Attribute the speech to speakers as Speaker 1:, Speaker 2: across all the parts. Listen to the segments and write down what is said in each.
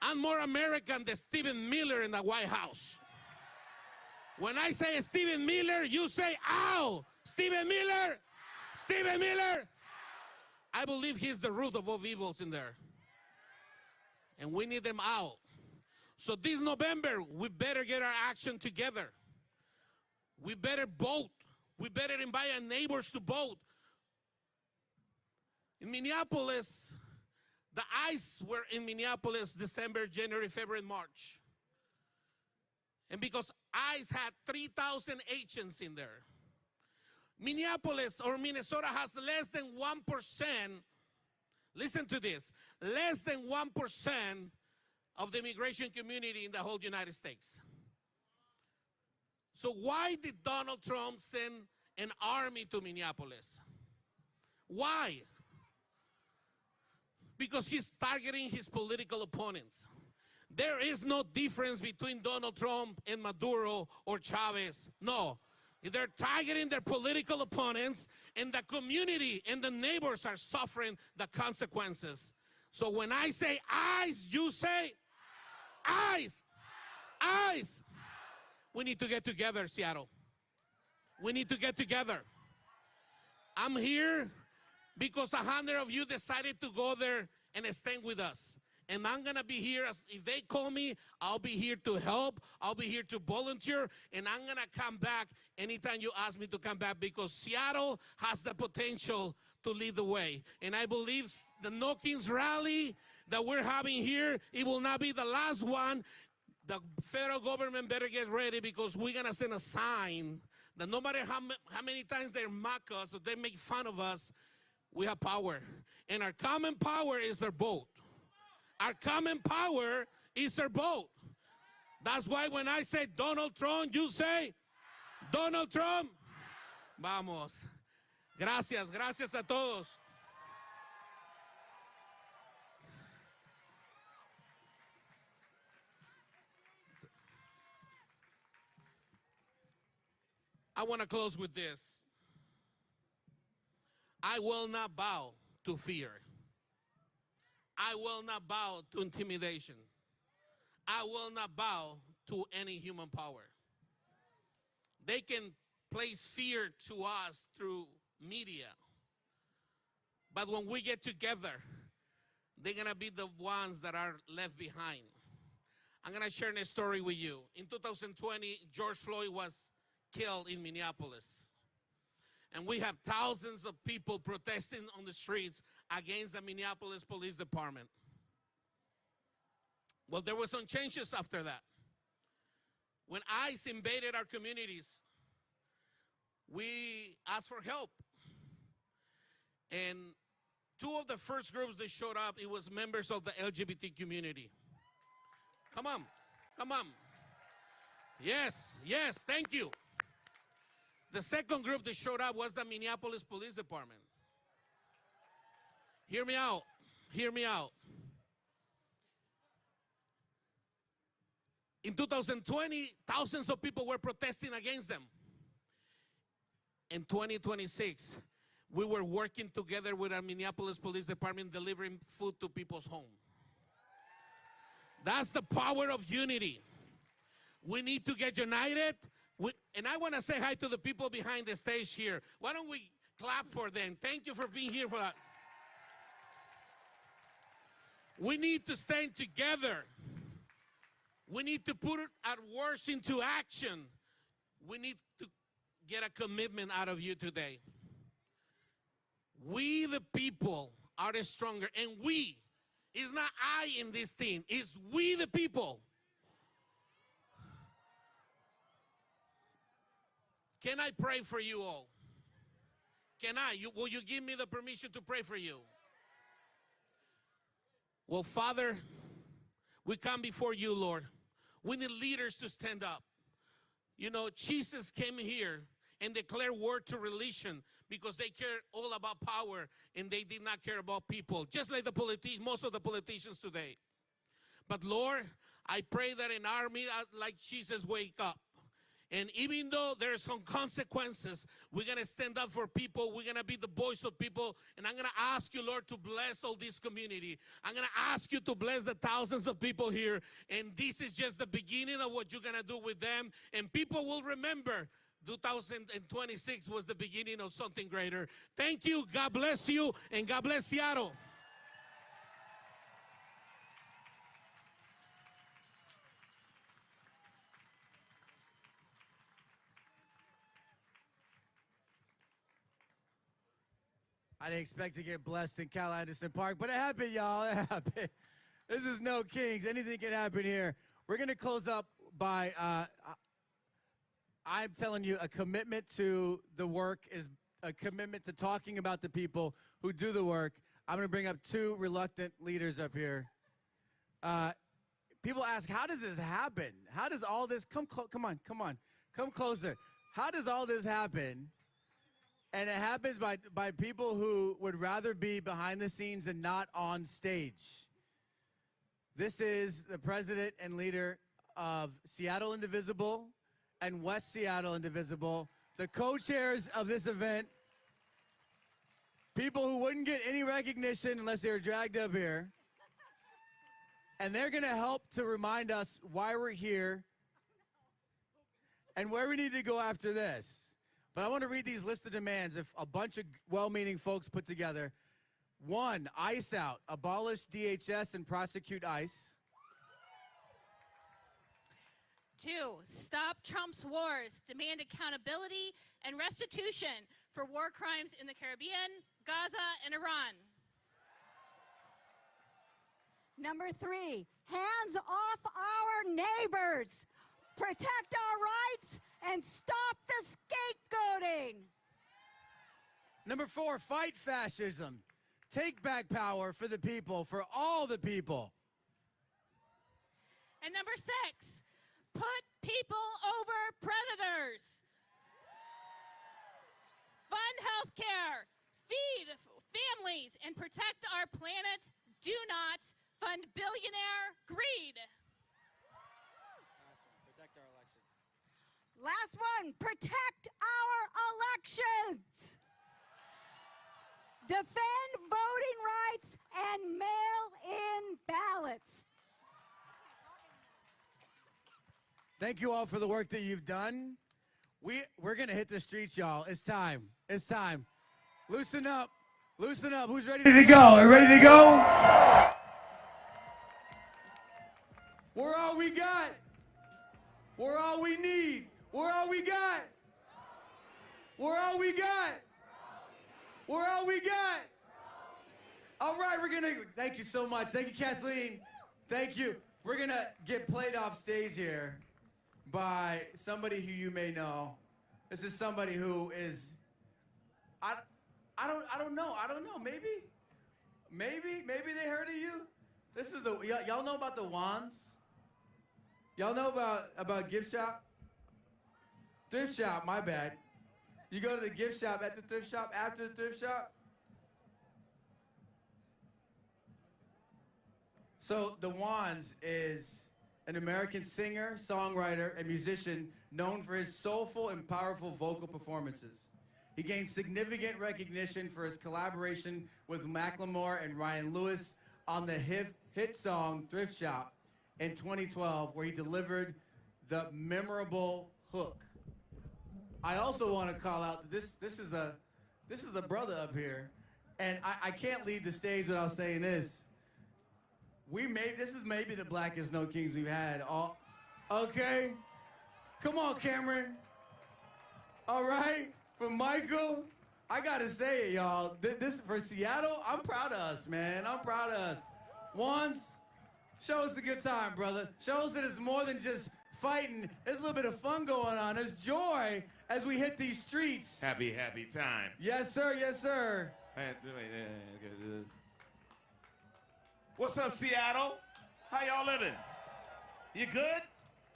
Speaker 1: I'm more American than Stephen Miller in the White House. When I say Stephen Miller, you say, ow! Stephen Miller! Stephen Miller! I believe he's the root of all evils in there. And we need them out. So this November, we better get our action together. We better vote. We better invite our neighbors to vote. In Minneapolis, the ICE were in Minneapolis December, January, February, March. And because ICE had 3,000 agents in there, Minneapolis or Minnesota has less than 1%, listen to this, less than 1% of the immigration community in the whole United States. So why did Donald Trump send an army to Minneapolis? Why? Because he's targeting his political opponents. There is no difference between Donald Trump and Maduro or Chavez. No. They're targeting their political opponents, and the community and the neighbors are suffering the consequences. So when I say ICE, you say ICE. ICE. We need to get together, Seattle. We need to get together. I'm here because 100 of you decided to go there and stand with us. And I'm going to be here. If they call me, I'll be here to help. I'll be here to volunteer. And I'm going to come back anytime you ask me to come back, because Seattle has the potential to lead the way. And I believe the No Kings rally that we're having here, it will not be the last one. The federal government better get ready, because we're going to send a sign that no matter how many times they mock us or they make fun of us, we have power. And our common power is their vote. Our common power is their vote. That's why when I say Donald Trump, you say Donald Trump. Vamos. Gracias, gracias a todos. I want to close with this. I will not bow to fear. I will not bow to intimidation. I will not bow to any human power. They can place fear to us through media. But when we get together, they're going to be the ones that are left behind. I'm going to share a story with you. In 2020, George Floyd was killed in Minneapolis. And we have thousands of people protesting on the streets against the Minneapolis Police Department. Well, there were some changes after that. When ICE invaded our communities, we asked for help. And two of the first groups that showed up, it was members of the LGBT community. Come on, come on. Yes, yes, thank you. The second group that showed up was the Minneapolis Police Department. Hear me out. Hear me out. In 2020, thousands of people were protesting against them. In 2026, we were working together with our Minneapolis Police Department, delivering food to people's home. That's the power of unity. We need to get united. And I want to say hi to the people behind the stage here. Why don't we clap for them? Thank you for being here for that. We need to stand together. We need to put our words into action. We need to get a commitment out of you today. We, the people, are stronger. And we, it's not I in this thing, it's we, the people. Can I pray for you all? Can I? Will you give me the permission to pray for you? Well, Father, we come before you, Lord. We need leaders to stand up. You know, Jesus came here and declared war to religion because they cared all about power and they did not care about people, just like most of the politicians today. But Lord, I pray that an army like Jesus wake up. And even though there's some consequences, we're going to stand up for people. We're going to be the voice of people. And I'm going to ask you, Lord, to bless all this community. I'm going to ask you to bless the thousands of people here. And this is just the beginning of what you're going to do with them. And people will remember 2026 was the beginning of something greater. Thank you. God bless you. And God bless Seattle.
Speaker 2: I didn't expect to get blessed in Cal Anderson Park, but it happened, y'all. It happened. This is no Kings. Anything can happen here. We're going to close up by, I'm telling you, a commitment to the work is a commitment to talking about the people who do the work. I'm going to bring up two reluctant leaders up here. People ask, how does this happen? How does all this, come on, come closer. How does all this happen? And it happens by people who would rather be behind the scenes and not on stage. This is the president and leader of Seattle Indivisible and West Seattle Indivisible, the co-chairs of this event, people who wouldn't get any recognition unless they were dragged up here. And they're going to help to remind us why we're here and where we need to go after this. But I want to read these list of demands if a bunch of well-meaning folks put together. 1, ICE out. Abolish DHS and prosecute ICE.
Speaker 3: 2, stop Trump's wars. Demand accountability and restitution for war crimes in the Caribbean, Gaza, and Iran.
Speaker 4: Number 3, hands off our neighbors. Protect our rights and stop the scapegoating.
Speaker 2: Number 4, fight fascism. Take back power for the people, for all the people.
Speaker 3: And number 6, put people over predators. Fund health care, feed families, and protect our planet. Do not fund billionaire greed.
Speaker 2: Protect our elections.
Speaker 4: Last one, protect our elections. Defend voting rights and mail-in ballots.
Speaker 2: Thank you all for the work that you've done. We're going to hit the streets, y'all. It's time. It's time. Loosen up. Loosen up. Who's ready to go? Are you ready to go? We're all we got. We're all we need. We're all we got. We're all we got. We're all we got. All right, we're going to, thank you so much. Thank you, Kathleen. Thank you. We're going to get played off stage here by somebody who you may know. This is somebody who is, I don't know. Maybe they heard of you. This is the, y'all know about the Wands? Y'all know about gift shop? Thrift shop, my bad. You go to the gift shop, at the thrift shop, after the thrift shop. So the Wands is an American singer, songwriter, and musician known for his soulful and powerful vocal performances. He gained significant recognition for his collaboration with Macklemore and Ryan Lewis on the hit song Thrift Shop in 2012, where he delivered the memorable hook. I also want to call out that this is a brother up here, and I can't leave the stage without saying this. This is maybe the blackest No Kings we've had. Okay? Come on, Cameron. All right? From Michael, I gotta say it, y'all. This for Seattle, I'm proud of us, man. I'm proud of us. Wands, show us a good time, brother. Show us that it's more than just fighting. There's a little bit of fun going on. There's joy as we hit these streets.
Speaker 5: Happy time.
Speaker 2: Yes, sir. Yes, sir.
Speaker 5: What's up, Seattle? How y'all living? You good?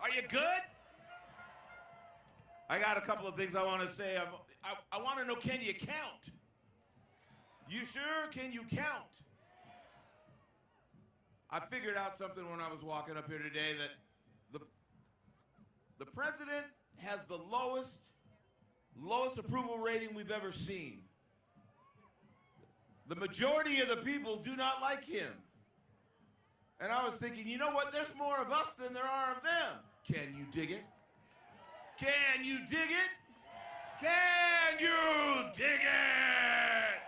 Speaker 5: Are you good? I got a couple of things I want to say. I want to know, can you count? You sure? Can you count? I figured out something when I was walking up here today, that the president has the lowest approval rating we've ever seen. The majority of the people do not like him. And I was thinking, you know what? There's more of us than there are of them. Can you dig it? Can you dig it? Can you dig it?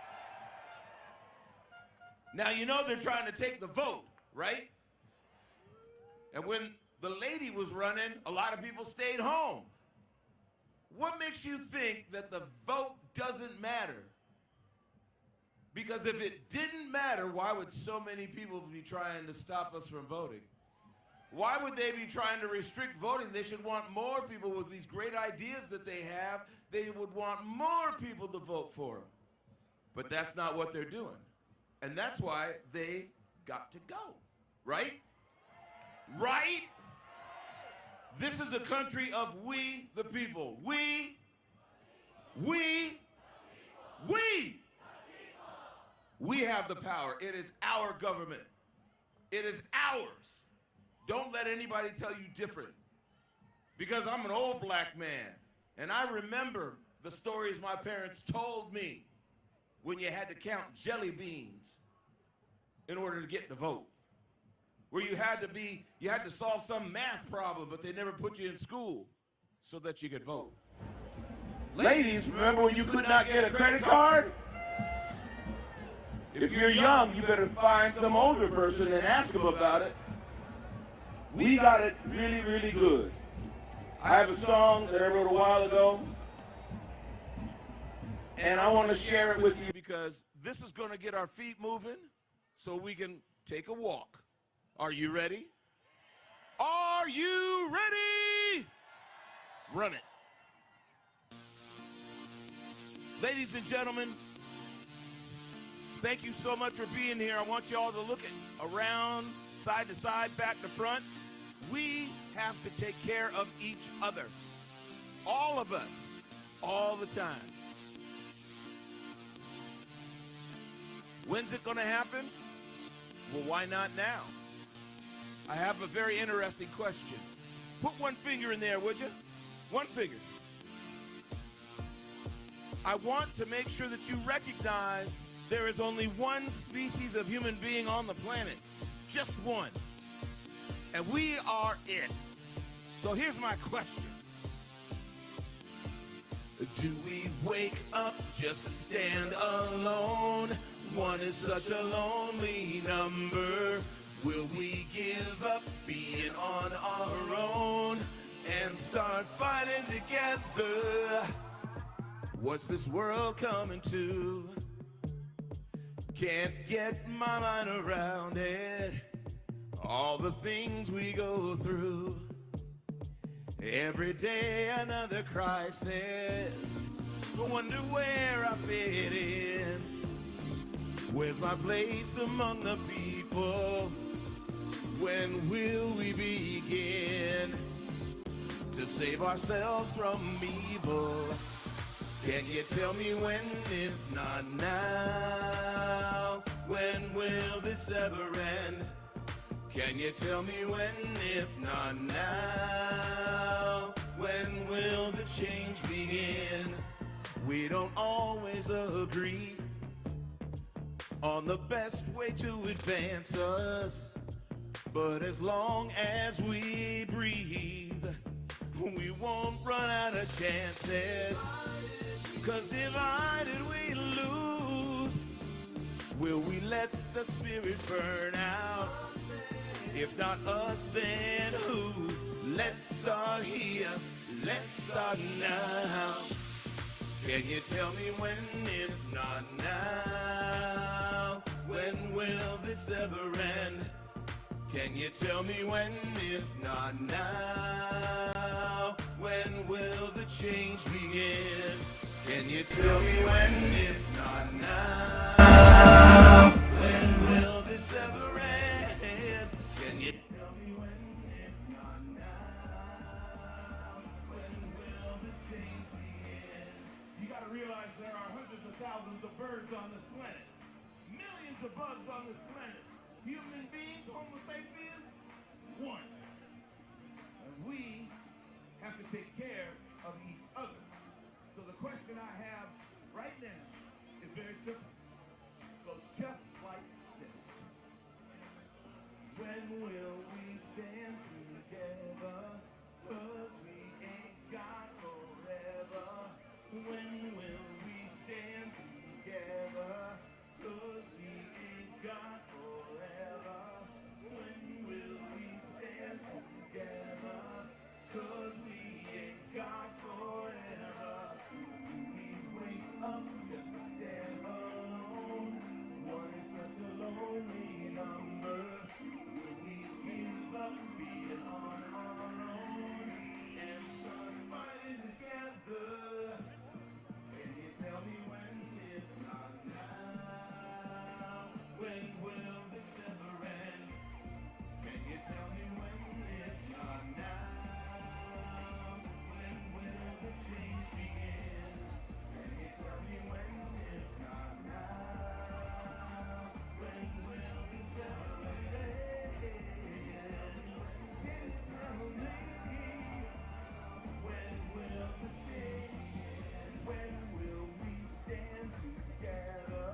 Speaker 5: Now, you know they're trying to take the vote, right? And when the lady was running, a lot of people stayed home. What makes you think that the vote doesn't matter? Because if it didn't matter, why would so many people be trying to stop us from voting? Why would they be trying to restrict voting? They should want more people with these great ideas that they have. They would want more people to vote for them. But that's not what they're doing. And that's why they got to go, right? Right? This is a country of we the people. We. We have the power. It is our government. It is ours. Don't let anybody tell you different. Because I'm an old black man, and I remember the stories my parents told me when you had to count jelly beans in order to get the vote. Where you had to solve some math problem, but they never put you in school so that you could vote. Ladies, remember when you could not get a credit card? If you're young, you better find some older person and ask them about it. We got it really, really good. I have a song that I wrote a while ago, and I want to share it with you because this is going to get our feet moving so we can take a walk. Are you ready? Are you ready? Run it. Ladies and gentlemen, thank you so much for being here. I want you all to look around, side to side, back to front. We have to take care of each other. All of us, all the time. When's it going to happen? Well, why not now? I have a very interesting question. Put one finger in there, would you? One finger. I want to make sure that you recognize there is only one species of human being on the planet. Just one. And we are it. So here's my question. Do we wake up just to stand alone? One is such a lonely number. Will we give up being on our own and start fighting together? What's this world coming to? Can't get my mind around it. All the things we go through. Every day another crisis. I wonder where I fit in. Where's my place among the people? When will we begin to save ourselves from evil? Can you tell me when, if not now? When will this ever end? Can you tell me when, if not now? When will the change begin? We don't always agree on the best way to advance us, but as long as we breathe, we won't run out of chances. 'Cause divided we lose. Will we let the spirit burn out? If not us, then who? Let's start here. Let's start now. Can you tell me when, if not now? When will this ever end? Can you tell me when, if not now? When will the change begin? Can you tell me when, if not now? When will this ever end? Can you tell me when, if not now? When will the change begin? You gotta realize there are hundreds of thousands of birds on this planet. Millions of bugs on this planet. Human beings, Homo sapiens, one. And we have to take care When will we stand together? 'Cause we ain't got forever. When will we stand together? 'Cause we ain't got forever. When will we stand together? 'Cause we ain't got forever. We wake up just to stand alone. One is such a lonely number. Will we give up being on our own and start fighting together? Can you tell me when, if not now? When will this ever end? Can you tell me when, if not now? When will the change begin? Can you tell me when, if not now? When will this ever end? Can you tell me when will the change begin? When will we stand together?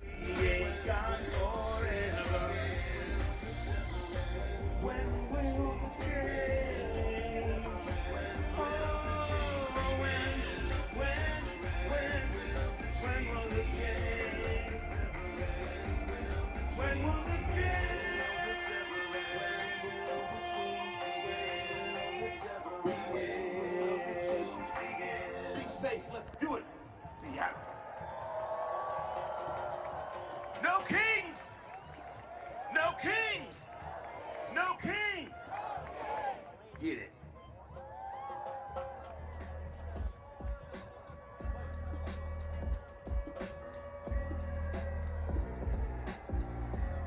Speaker 5: We ain't got forever. When will the change? Oh, when will the change? When will the change? Be safe, let's do it. Seattle. No kings! No kings! No kings! Get it.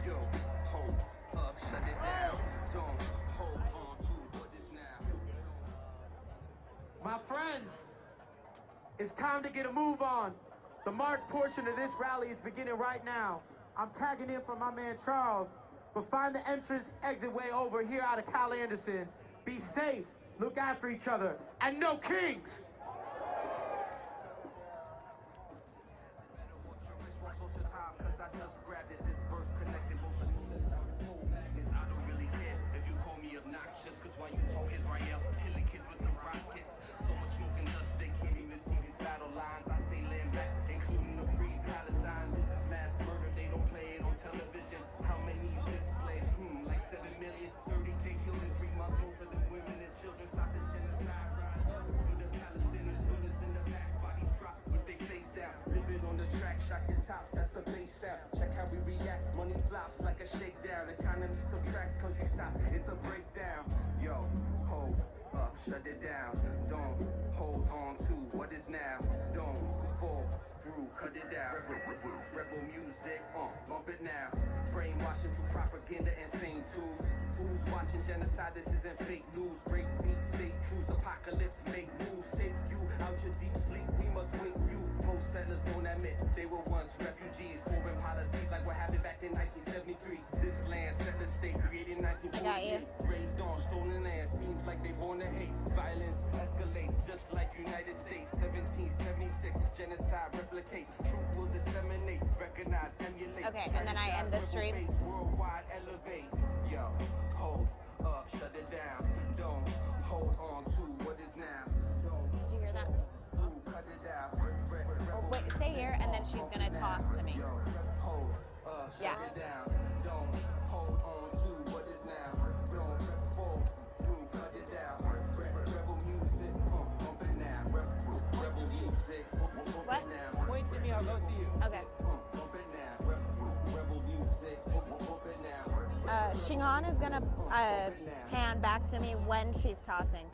Speaker 5: Yo, hold up, shut it down. Don't hold on to what is now.
Speaker 6: My friends, it's time to get a move on. The march portion of this rally is beginning right now. I'm tagging in for my man Charles, but find the entrance exit way over here out of Cal Anderson. Be safe, look after each other, and no kings!
Speaker 7: Tops, that's the bass sound. Check how we react. Money flops like a shakedown. Economy subtracts, country stops. It's a breakdown. Yo, hold up, shut it down. Don't hold on to what is now. Don't fall through, cut it down. Rebel music, bump it now. Brainwashing through propaganda and same tools. Who's watching genocide? This isn't fake news. Break beats, say truths. Apocalypse, make moves. Take you out your deep sleep. We must wake you. Most settlers don't admit they were once refugees. Foreign policies like what happened back in 1973. This land set the state, created in 1948. Raised on stolen land, seems like they born to hate. Violence escalates just like United States. 1776, genocide replicates. Truth will disseminate, recognize, emulate.
Speaker 8: Okay, and then I end the stream.
Speaker 7: Worldwide elevate. Yo, hold up, shut it down. Don't hold on to what is now. Don't.
Speaker 8: Did you hear that?
Speaker 7: Cut it out.
Speaker 8: Oh, wait, stay here, and then she's gonna toss to me.
Speaker 7: Hold
Speaker 8: Yeah.
Speaker 7: shut it down. Don't hold on to what is now. Don't fall through, cut it down. Rebel music, bump it now. Rebel music, bump
Speaker 8: What?
Speaker 7: it now.
Speaker 6: Wait to me, I'll go see you.
Speaker 8: Okay.
Speaker 7: Bump it now. Rebel music, bump it now.
Speaker 8: Shinhan is gonna pan back to me when she's tossing.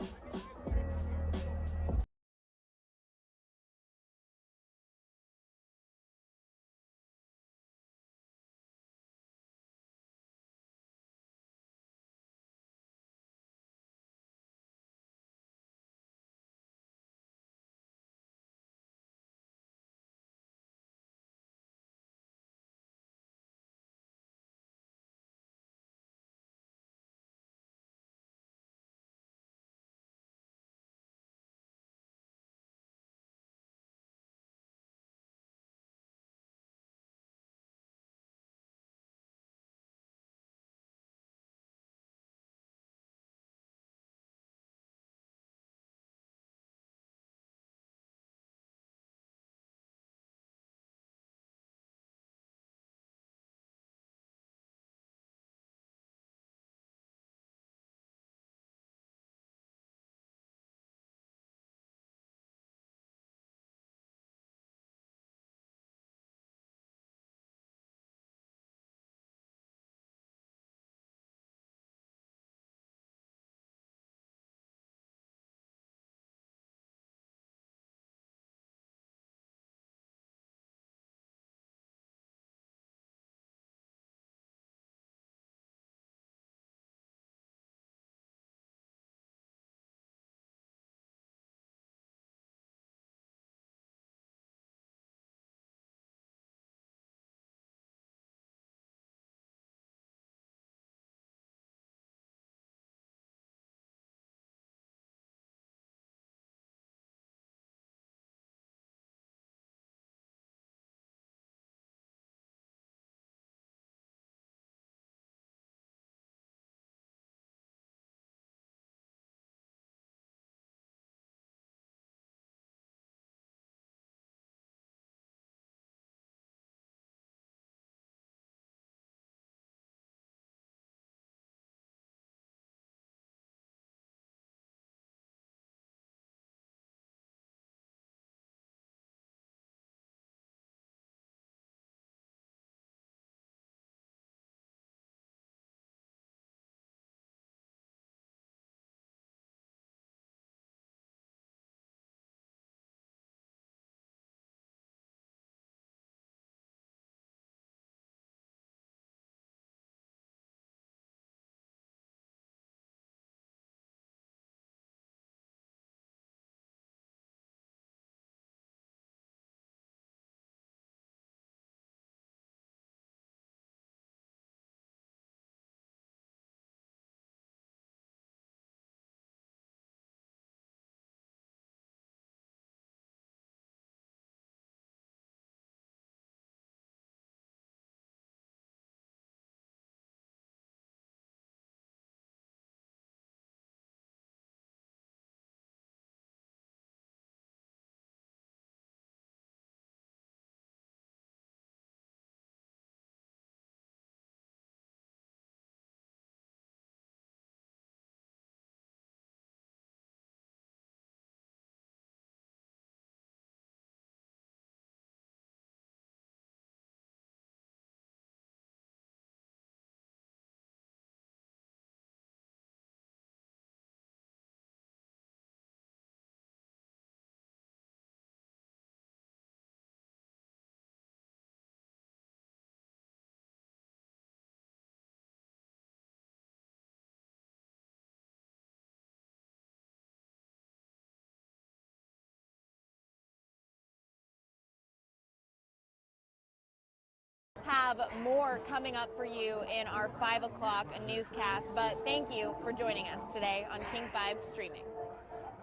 Speaker 8: have more coming up for you in our 5 o'clock newscast, but thank you for joining us today on King 5 Streaming.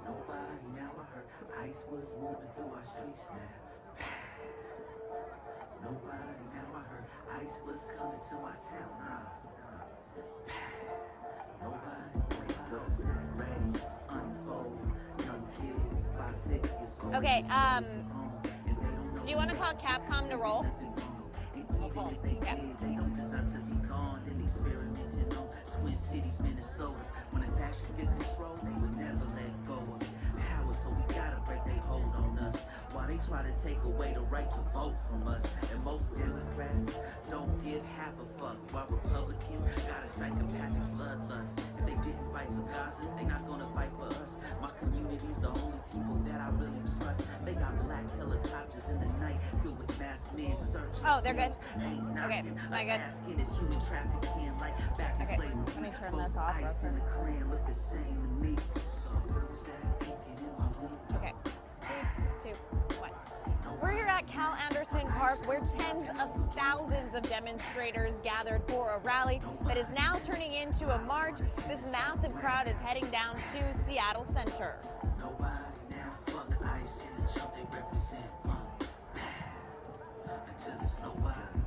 Speaker 9: Nobody never heard ice was moving through our streets now. Nobody never heard ice was coming to my town now. Nobody wake up, raids unfold, young kids, 5, 6 years old.
Speaker 8: Okay, do you want to call Capcom to roll?
Speaker 9: Even if they did, they don't deserve to be gone and experimenting on Twin Cities, Minnesota. When the fascists get control, they would never let go of power, so we gotta break their hold on us. While they try to take away the right to vote from us. And most Democrats don't give half a fuck, while Republicans got a psychopathic bloodlust. If they didn't fight for Gaza, they not gonna fight for us. My community's the only people that I really trust. They got black helicopters in the night filled with masked men searching.
Speaker 8: Oh, they're good.
Speaker 9: Ain't
Speaker 8: Okay,
Speaker 9: nothing
Speaker 8: am I
Speaker 9: like
Speaker 8: good?
Speaker 9: asking is human trafficking like back in
Speaker 8: Okay,
Speaker 9: slavery.
Speaker 8: let me turn
Speaker 9: Both
Speaker 8: this off real
Speaker 9: ICE and the
Speaker 8: quick.
Speaker 9: Klan look the same to me. So who's that peeking in my window?
Speaker 8: Okay, 3, 2, 1. We're here at Cal Anderson Park where tens of thousands of demonstrators gathered for a rally that is now turning into a march. This massive crowd is heading down to Seattle Center.
Speaker 9: Nobody now fuck ICE and the chump they represent. Until it's nobody.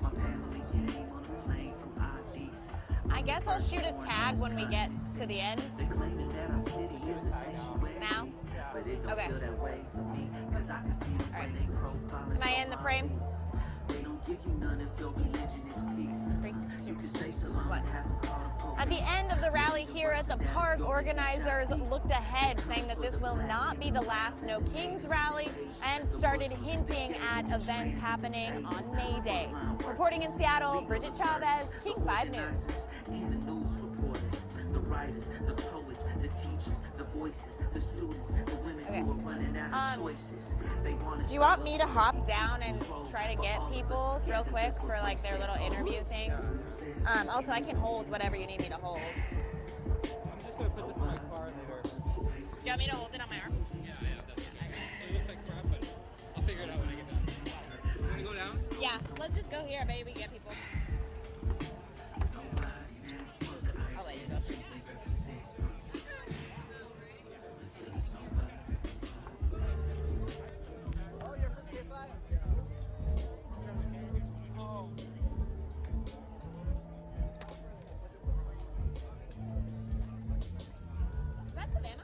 Speaker 9: My family came on a plane from Addis.
Speaker 8: I guess I'll shoot a tag when we get to the end.
Speaker 9: They're claiming that our city is a sanctuary.
Speaker 8: Now?
Speaker 9: But it don't
Speaker 8: Okay.
Speaker 9: feel that way to me, cause I can see the way
Speaker 8: Alright.
Speaker 9: they profile us
Speaker 8: Am I
Speaker 9: so
Speaker 8: in the frame?
Speaker 9: obvious. They don't give you none if your religion is peace.
Speaker 8: 3,
Speaker 9: You
Speaker 8: 2,
Speaker 9: can say salam
Speaker 8: What?
Speaker 9: and have them call the police.
Speaker 8: At the end of the rally here at the park, organizers looked ahead, saying that this will not be the last No Kings rally, and started hinting at events happening on May Day. Reporting in Seattle, Bridget Chavez, King 5 News.
Speaker 9: And the news reporters, the writers, the poets, the teachers, the voices, the students, the women who are running out of choices. They want to
Speaker 8: Do you want me to hop down and try to get people real quick for like their little interview things? Also, I can hold whatever you need me to hold.
Speaker 10: I'm just gonna put this in my car later.
Speaker 8: You want me to hold it on my arm?
Speaker 10: Yeah, definitely. It looks like crap, but I'll figure it out when I get done. You wanna go down?
Speaker 8: Yeah, let's just go here. Maybe we can get people. I'll let you go. Is that Savannah?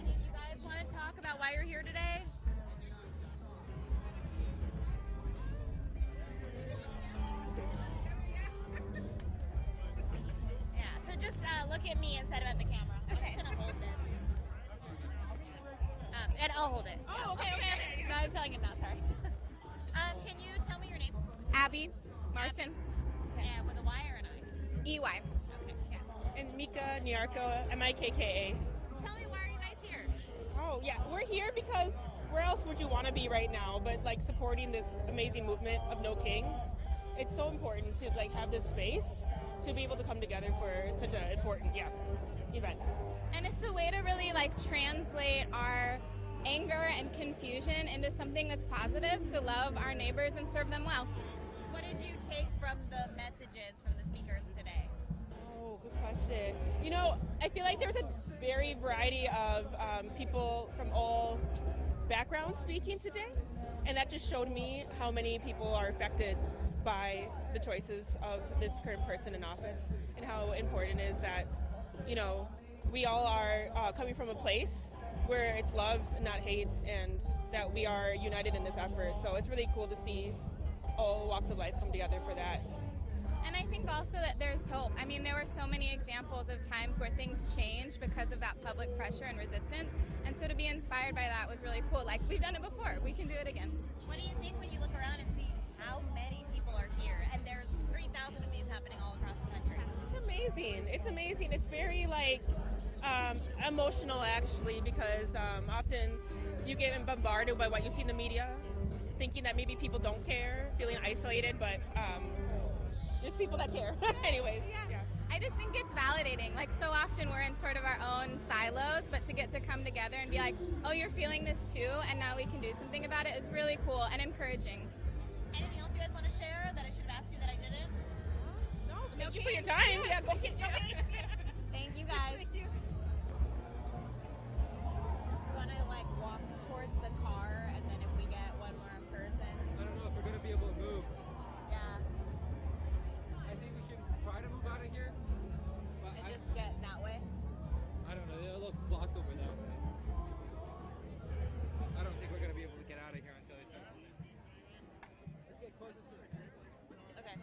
Speaker 8: You guys want to talk about why you're here today? Yeah, so just look at me instead of at the camera. Okay. I'm just gonna hold this. And I'll hold it. Oh, okay. No, I was telling him not, sorry. Can you tell me your name?
Speaker 11: Abby Marson,
Speaker 8: Yeah, with a Y or an I?
Speaker 11: EY.
Speaker 8: Okay, yeah.
Speaker 11: And Mika Nyarko, MIKKA.
Speaker 8: Tell me, why are you guys here?
Speaker 11: Oh, yeah, we're here because where else would you want to be right now but like supporting this amazing movement of No Kings? It's so important to like have this space to be able to come together for such an important event.
Speaker 12: And it's a way to really like translate our anger and confusion into something that's positive, to love our neighbors and serve them well.
Speaker 8: What did you take from the messages from the speakers today?
Speaker 11: Oh, good question. You know, I feel like there's a very variety of people from all backgrounds speaking today, and that just showed me how many people are affected by the choices of this current person in office, and how important it is that, you know, we all are coming from a place where it's love, not hate, and that we are united in this effort. So it's really cool to see all walks of life come together for that.
Speaker 12: And I think also that there's hope. I mean, there were so many examples of times where things changed because of that public pressure and resistance. And so to be inspired by that was really cool. Like, we've done it before. We can do it again.
Speaker 8: What do you think when you look around and see how many people are here? And there's 3,000 of these happening all across the country.
Speaker 11: amazing. It's very like emotional actually, because often you get bombarded by what you see in the media, thinking that maybe people don't care, feeling isolated, but there's people that care. Anyways.
Speaker 12: Yeah. I just think it's validating. Like, so often we're in sort of our own silos, but to get to come together and be like, oh, you're feeling this too, and now we can do something about it is really cool and encouraging.
Speaker 8: Anything else you guys want to share that I should have asked you that I didn't?
Speaker 11: No, thank you for your time. Yeah, go get
Speaker 8: Thank you guys.
Speaker 11: Thank you.
Speaker 8: You want to like walk towards the car, and then if we get one more person.
Speaker 10: I don't know if we're gonna be able to move.
Speaker 8: Yeah.
Speaker 10: I think we can try to move out of here. But
Speaker 8: And just get that way.
Speaker 10: I don't know. They're a little blocked over that way. I don't think we're gonna be able to get out of here until they start moving. Let's get closer to the place.
Speaker 8: Okay.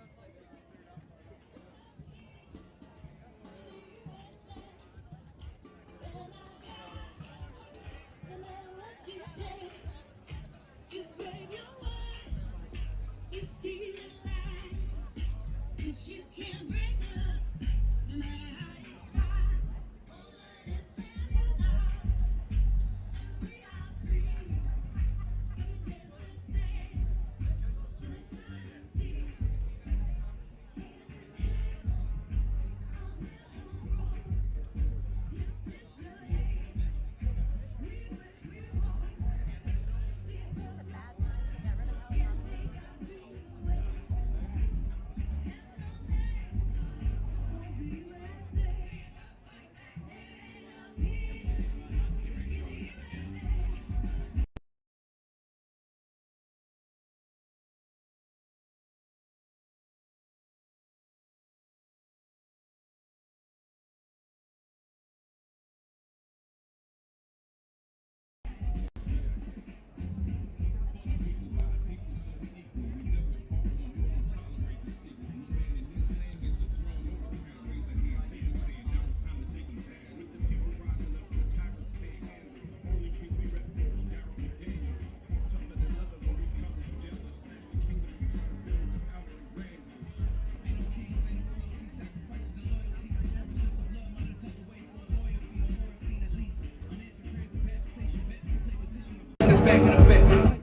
Speaker 13: Back in effect.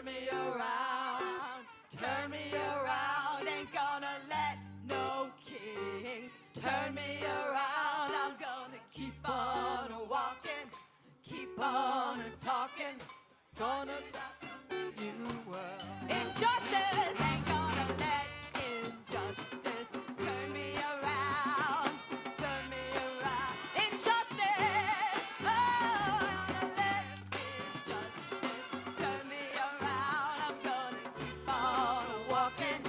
Speaker 14: turn me around, turn me around. Ain't gonna let no kings turn me around. I'm gonna keep on walking, keep on talking, gonna you world. Injustice ain't gonna let injustice turn me around, turn me around. Injustice, oh, I'm gonna let injustice turn me around. I'm gonna keep on walking,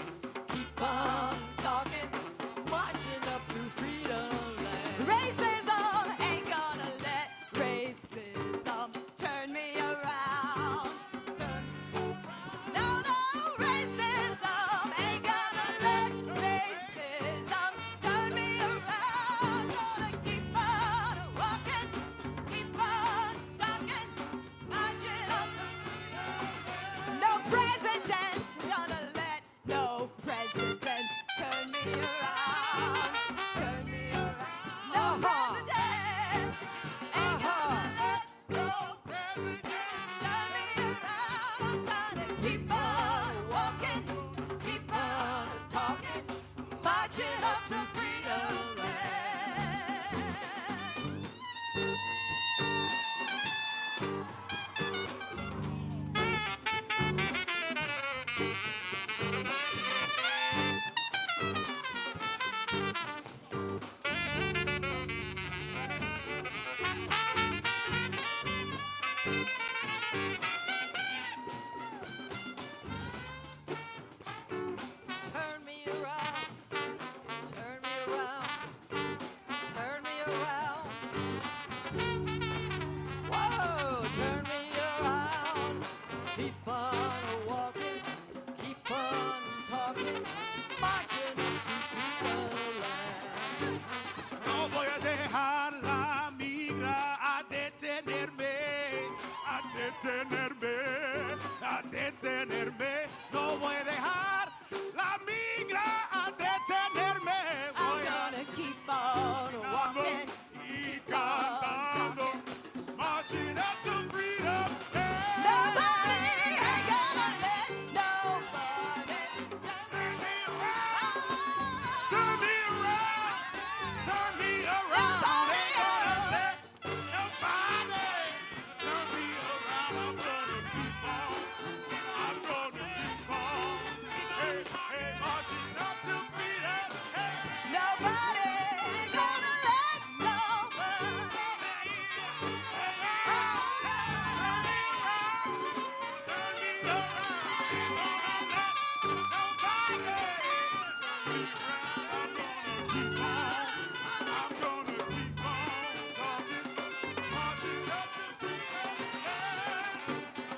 Speaker 14: keep on talking, marching up through freedom land. Racism ain't gonna let racism turn me around. No, no, racism ain't gonna let racism turn me around. Gonna keep on walking, keep on talking, marching up to freedom. No president gonna let no president turn me around, turn me around. No president ain't gonna let no president turn me around. I'm gonna keep on walking, keep on talking, marching up to freedom land. Turn me around, turn me around, turn me around. Whoa, turn me around. Keep on walking, keep on talking, marching to freedom land.
Speaker 5: No voy a dejar la migra a detenerme, a detenerme, a detenerme. No voy a dejar la migra a detenerme.
Speaker 14: I'm
Speaker 5: Voy a
Speaker 14: gonna keep on walking,
Speaker 5: y cantando, marching up to freedom.
Speaker 14: nobody ain't gonna let nobody
Speaker 5: Turn me around, turn me around, turn me around.
Speaker 14: Nobody
Speaker 5: Ain't gonna let nobody turn me around. I'm gonna keep on, I'm gonna keep on. Hey, hey, marching up to freedom. Hey,
Speaker 14: nobody ain't gonna let nobody.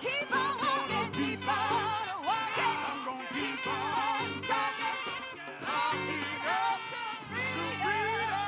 Speaker 14: Keep on walking, keep on walking. I'm gonna keep on talking, marching up to freedom.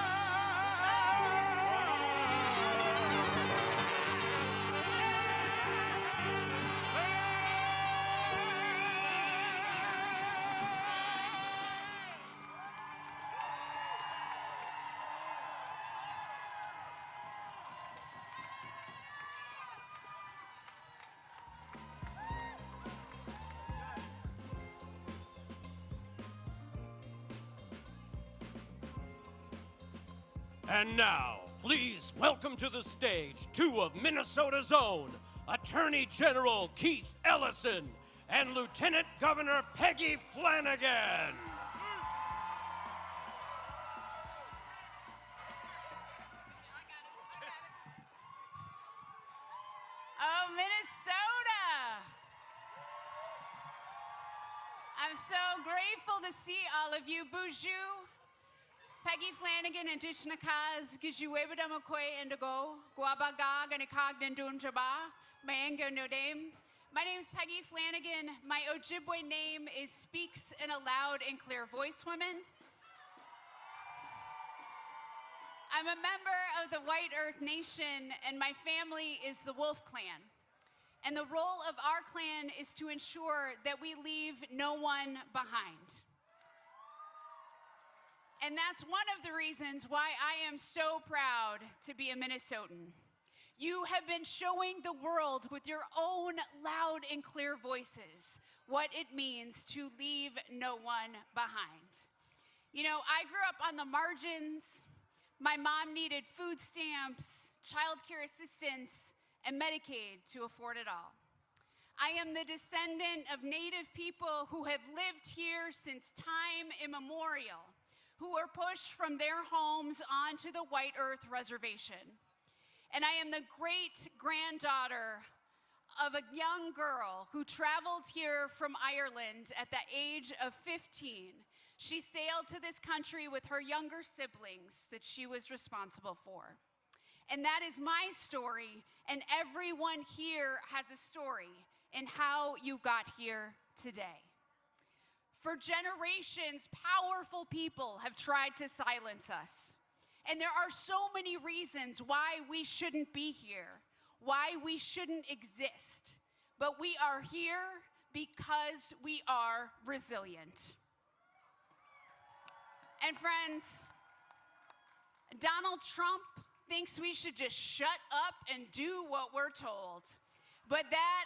Speaker 15: And now, please welcome to the stage two of Minnesota's own, Attorney General Keith Ellison and Lieutenant Governor Peggy Flanagan.
Speaker 16: Oh, Minnesota! I'm so grateful to see all of you. Bonjour. Peggy Flanagan and Dishnakaz, Gijuebadamakwe Indigo, Guabagag and Ikagdendunjaba, Mayenga Nodame. My name is Peggy Flanagan. My Ojibwe name is Speaks in a Loud and Clear Voice Woman. I'm a member of the White Earth Nation, and my family is the Wolf Clan. And the role of our clan is to ensure that we leave no one behind. And that's one of the reasons why I am so proud to be a Minnesotan. You have been showing the world with your own loud and clear voices what it means to leave no one behind. You know, I grew up on the margins. My mom needed food stamps, child care assistance, and Medicaid to afford it all. I am the descendant of Native people who have lived here since time immemorial, who were pushed from their homes onto the White Earth Reservation. And I am the great-granddaughter of a young girl who traveled here from Ireland at the age of 15. She sailed to this country with her younger siblings that she was responsible for. And that is my story, and everyone here has a story in how you got here today. For generations, powerful people have tried to silence us. And there are so many reasons why we shouldn't be here, why we shouldn't exist. But we are here because we are resilient. And friends, Donald Trump thinks we should just shut up and do what we're told. But that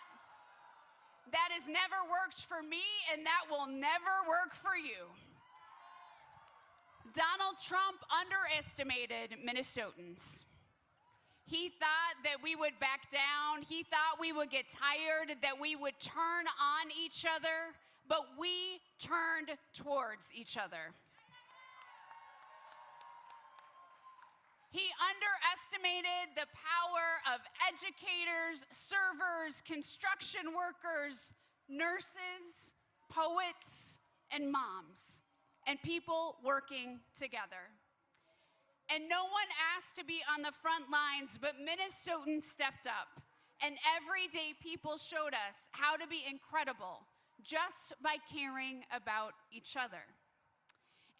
Speaker 16: has never worked for me, and that will never work for you. Donald Trump underestimated Minnesotans. He thought that we would back down. He thought we would get tired, that we would turn on each other, but we turned towards each other. He underestimated the power of educators, servers, construction workers, nurses, poets, and moms, and people working together. And no one asked to be on the front lines, but Minnesotans stepped up. And everyday people showed us how to be incredible just by caring about each other.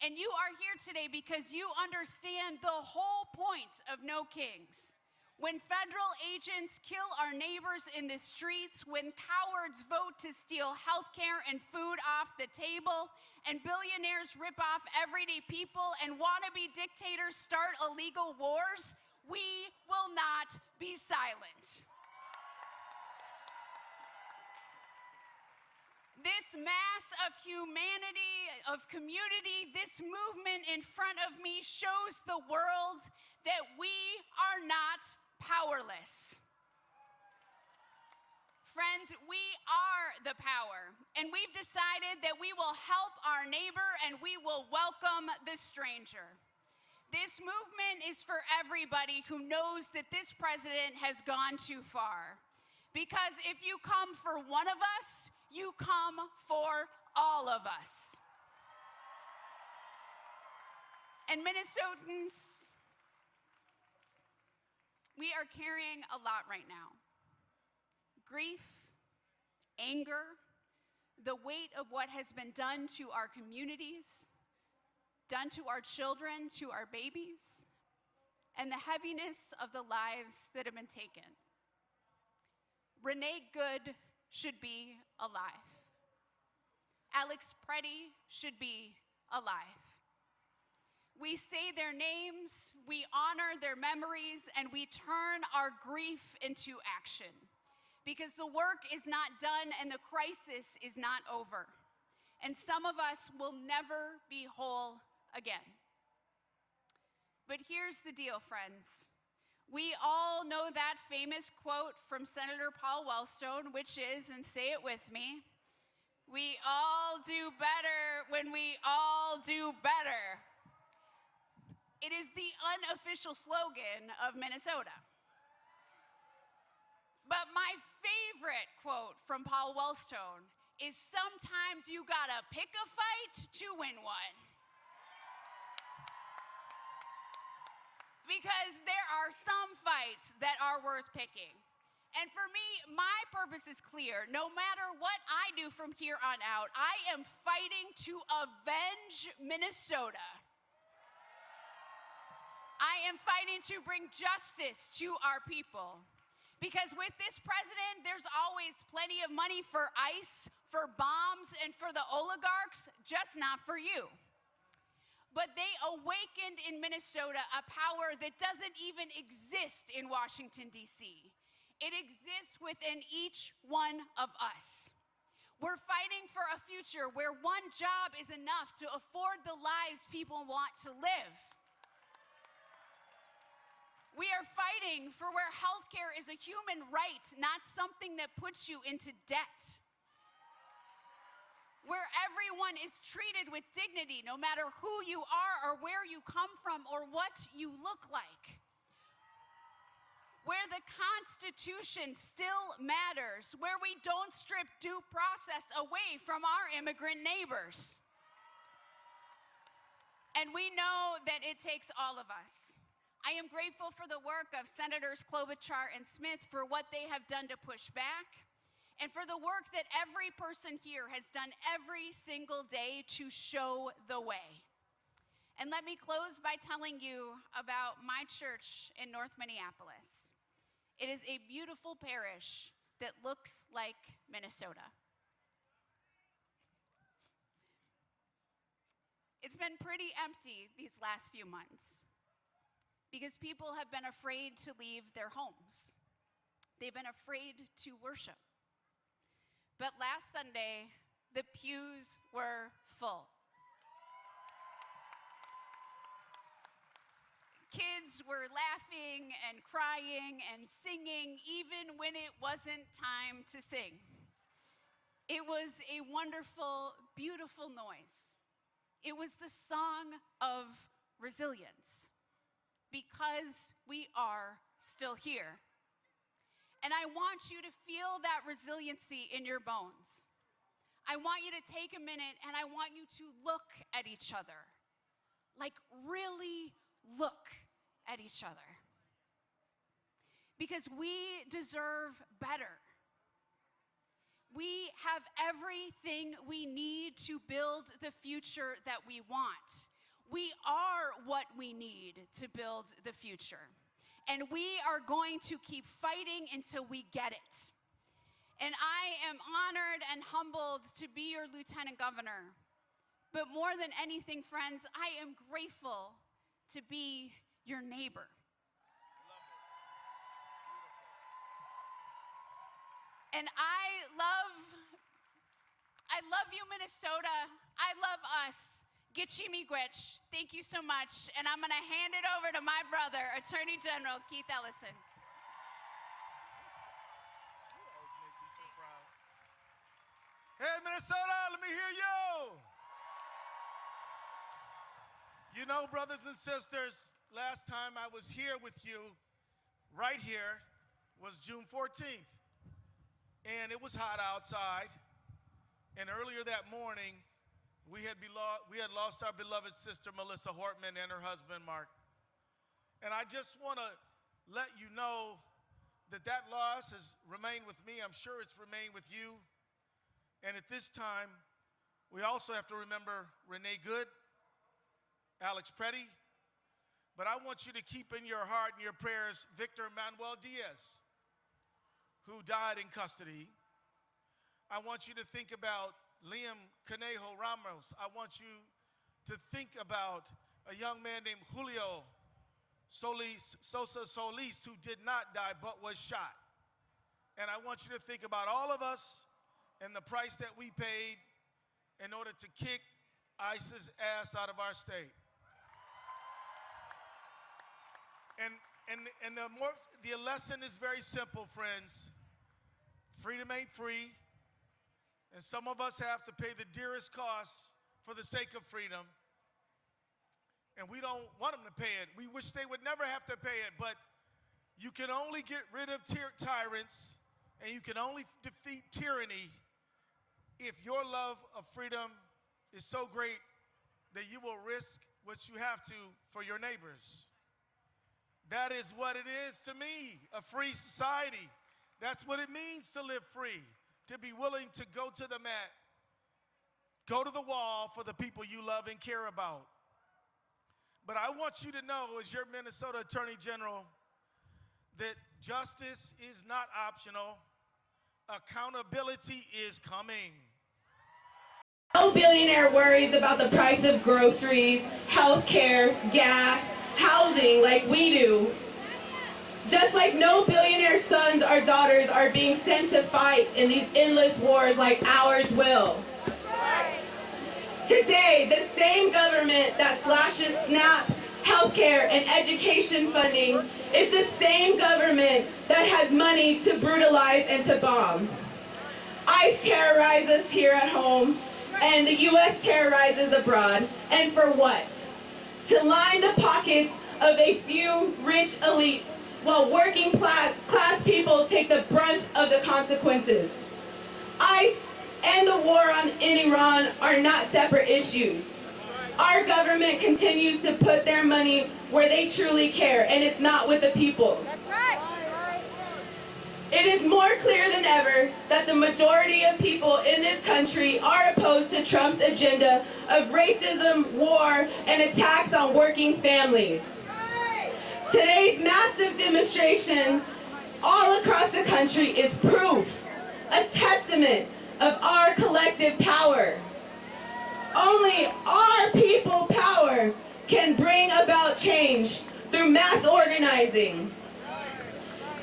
Speaker 16: And you are here today because you understand the whole point of No Kings. When federal agents kill our neighbors in the streets, when cowards vote to steal health care and food off the table, and billionaires rip off everyday people, and wannabe dictators start illegal wars, we will not be silent. This mass of humanity, of community, this movement in front of me shows the world that we are not powerless. Friends, we are the power, and we've decided that we will help our neighbor and we will welcome the stranger. This movement is for everybody who knows that this president has gone too far. Because if you come for one of us, you come for all of us. And Minnesotans, we are carrying a lot right now. Grief, anger, the weight of what has been done to our communities, done to our children, to our babies, and the heaviness of the lives that have been taken. Renee Good should be alive. Alex Preddy should be alive. We say their names, we honor their memories, and we turn our grief into action. Because the work is not done and the crisis is not over. And some of us will never be whole again. But here's the deal, friends. We all know that famous quote from Senator Paul Wellstone, which is, and say it with me, we all do better when we all do better. It is the unofficial slogan of Minnesota. But my favorite quote from Paul Wellstone is, sometimes you gotta pick a fight to win one. Because there are some fights that are worth picking. And for me, my purpose is clear. No matter what I do from here on out, I am fighting to avenge Minnesota. I am fighting to bring justice to our people. Because with this president, there's always plenty of money for ICE, for bombs, and for the oligarchs, just not for you. but they awakened in Minnesota a power that doesn't even exist in Washington, D.C. It exists within each one of us. We're fighting for a future where one job is enough to afford the lives people want to live. We are fighting for where healthcare is a human right, not something that puts you into debt. Where everyone is treated with dignity, no matter who you are or where you come from or what you look like. Where the Constitution still matters, where we don't strip due process away from our immigrant neighbors. And we know that it takes all of us. I am grateful for the work of Senators Klobuchar and Smith for what they have done to push back, and for the work that every person here has done every single day to show the way. And let me close by telling you about my church in North Minneapolis. It is a beautiful parish that looks like Minnesota. It's been pretty empty these last few months because people have been afraid to leave their homes. They've been afraid to worship. But last Sunday, the pews were full. Kids were laughing and crying and singing even when it wasn't time to sing. It was a wonderful, beautiful noise. It was the song of resilience because we are still here. And I want you to feel that resiliency in your bones. I want you to take a minute and I want you to look at each other. Like really look at each other. Because we deserve better. We have everything we need to build the future that we want. We are what we need to build the future. And we are going to keep fighting until we get it. And I am honored and humbled to be your lieutenant governor. But more than anything, friends, I am grateful to be your neighbor. And I love you, Minnesota. I love us. Gitchi Miigwech. Thank you so much. And I'm going to hand it over to my brother, Attorney General Keith Ellison.
Speaker 17: Hey, Minnesota, let me hear you. You know, brothers and sisters, last time I was here with you, right here, was June 14th. And it was hot outside. And earlier that morning, we had lost our beloved sister, Melissa Hortman, and her husband, Mark. And I just want to let you know that that loss has remained with me. I'm sure it's remained with you. And at this time, we also have to remember Renee Good, Alex Preddy, but I want you to keep in your heart and your prayers Victor Manuel Diaz, who died in custody. I want you to think about Liam Conejo Ramos. I want you to think about a young man named Julio Sosa Solis, who did not die but was shot. And I want you to think about all of us and the price that we paid in order to kick ISIS ass out of our state. And the lesson is very simple, friends. Freedom ain't free, and some of us have to pay the dearest cost for the sake of freedom. And we don't want them to pay it. We wish they would never have to pay it, but you can only get rid of tyrants, and you can only defeat tyranny if your love of freedom is so great that you will risk what you have to for your neighbors. That is what it is to me, a free society. That's what it means to live free, to be willing to go to the mat, go to the wall for the people you love and care about. But I want you to know, as your Minnesota Attorney General, that justice is not optional. Accountability is coming.
Speaker 18: No billionaire worries about the price of groceries, health health care, gas, housing like we do. Just like no billionaire sons or daughters are being sent to fight in these endless wars like ours will. Today, the same government that slashes SNAP, healthcare, and education funding is the same government that has money to brutalize and to bomb. ICE terrorizes us here at home, and the U.S. terrorizes abroad. And for what? To line the pockets of a few rich elites while working class people take the brunt of the consequences. ICE and the war in Iran are not separate issues. Our government continues to put their money where they truly care, and it's not with the people.
Speaker 4: That's right.
Speaker 18: It is more clear than ever that the majority of people in this country are opposed to Trump's agenda of racism, war, and attacks on working families. Today's massive demonstration all across the country is proof, a testament of our collective power. Only our people power can bring about change through mass organizing.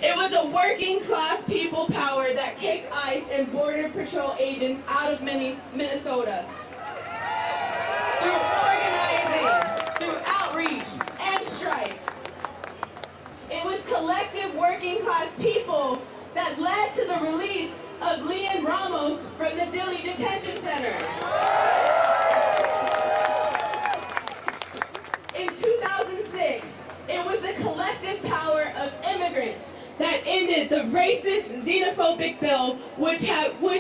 Speaker 18: It was a working class people power that kicked ICE and Border Patrol agents out of Minnesota. Through organizing, through outreach, and strikes. It was collective working class people that led to the release of Leon Ramos from the Dilley Detention Center. In 2006, it was the collective power of immigrants that ended the racist, xenophobic bill which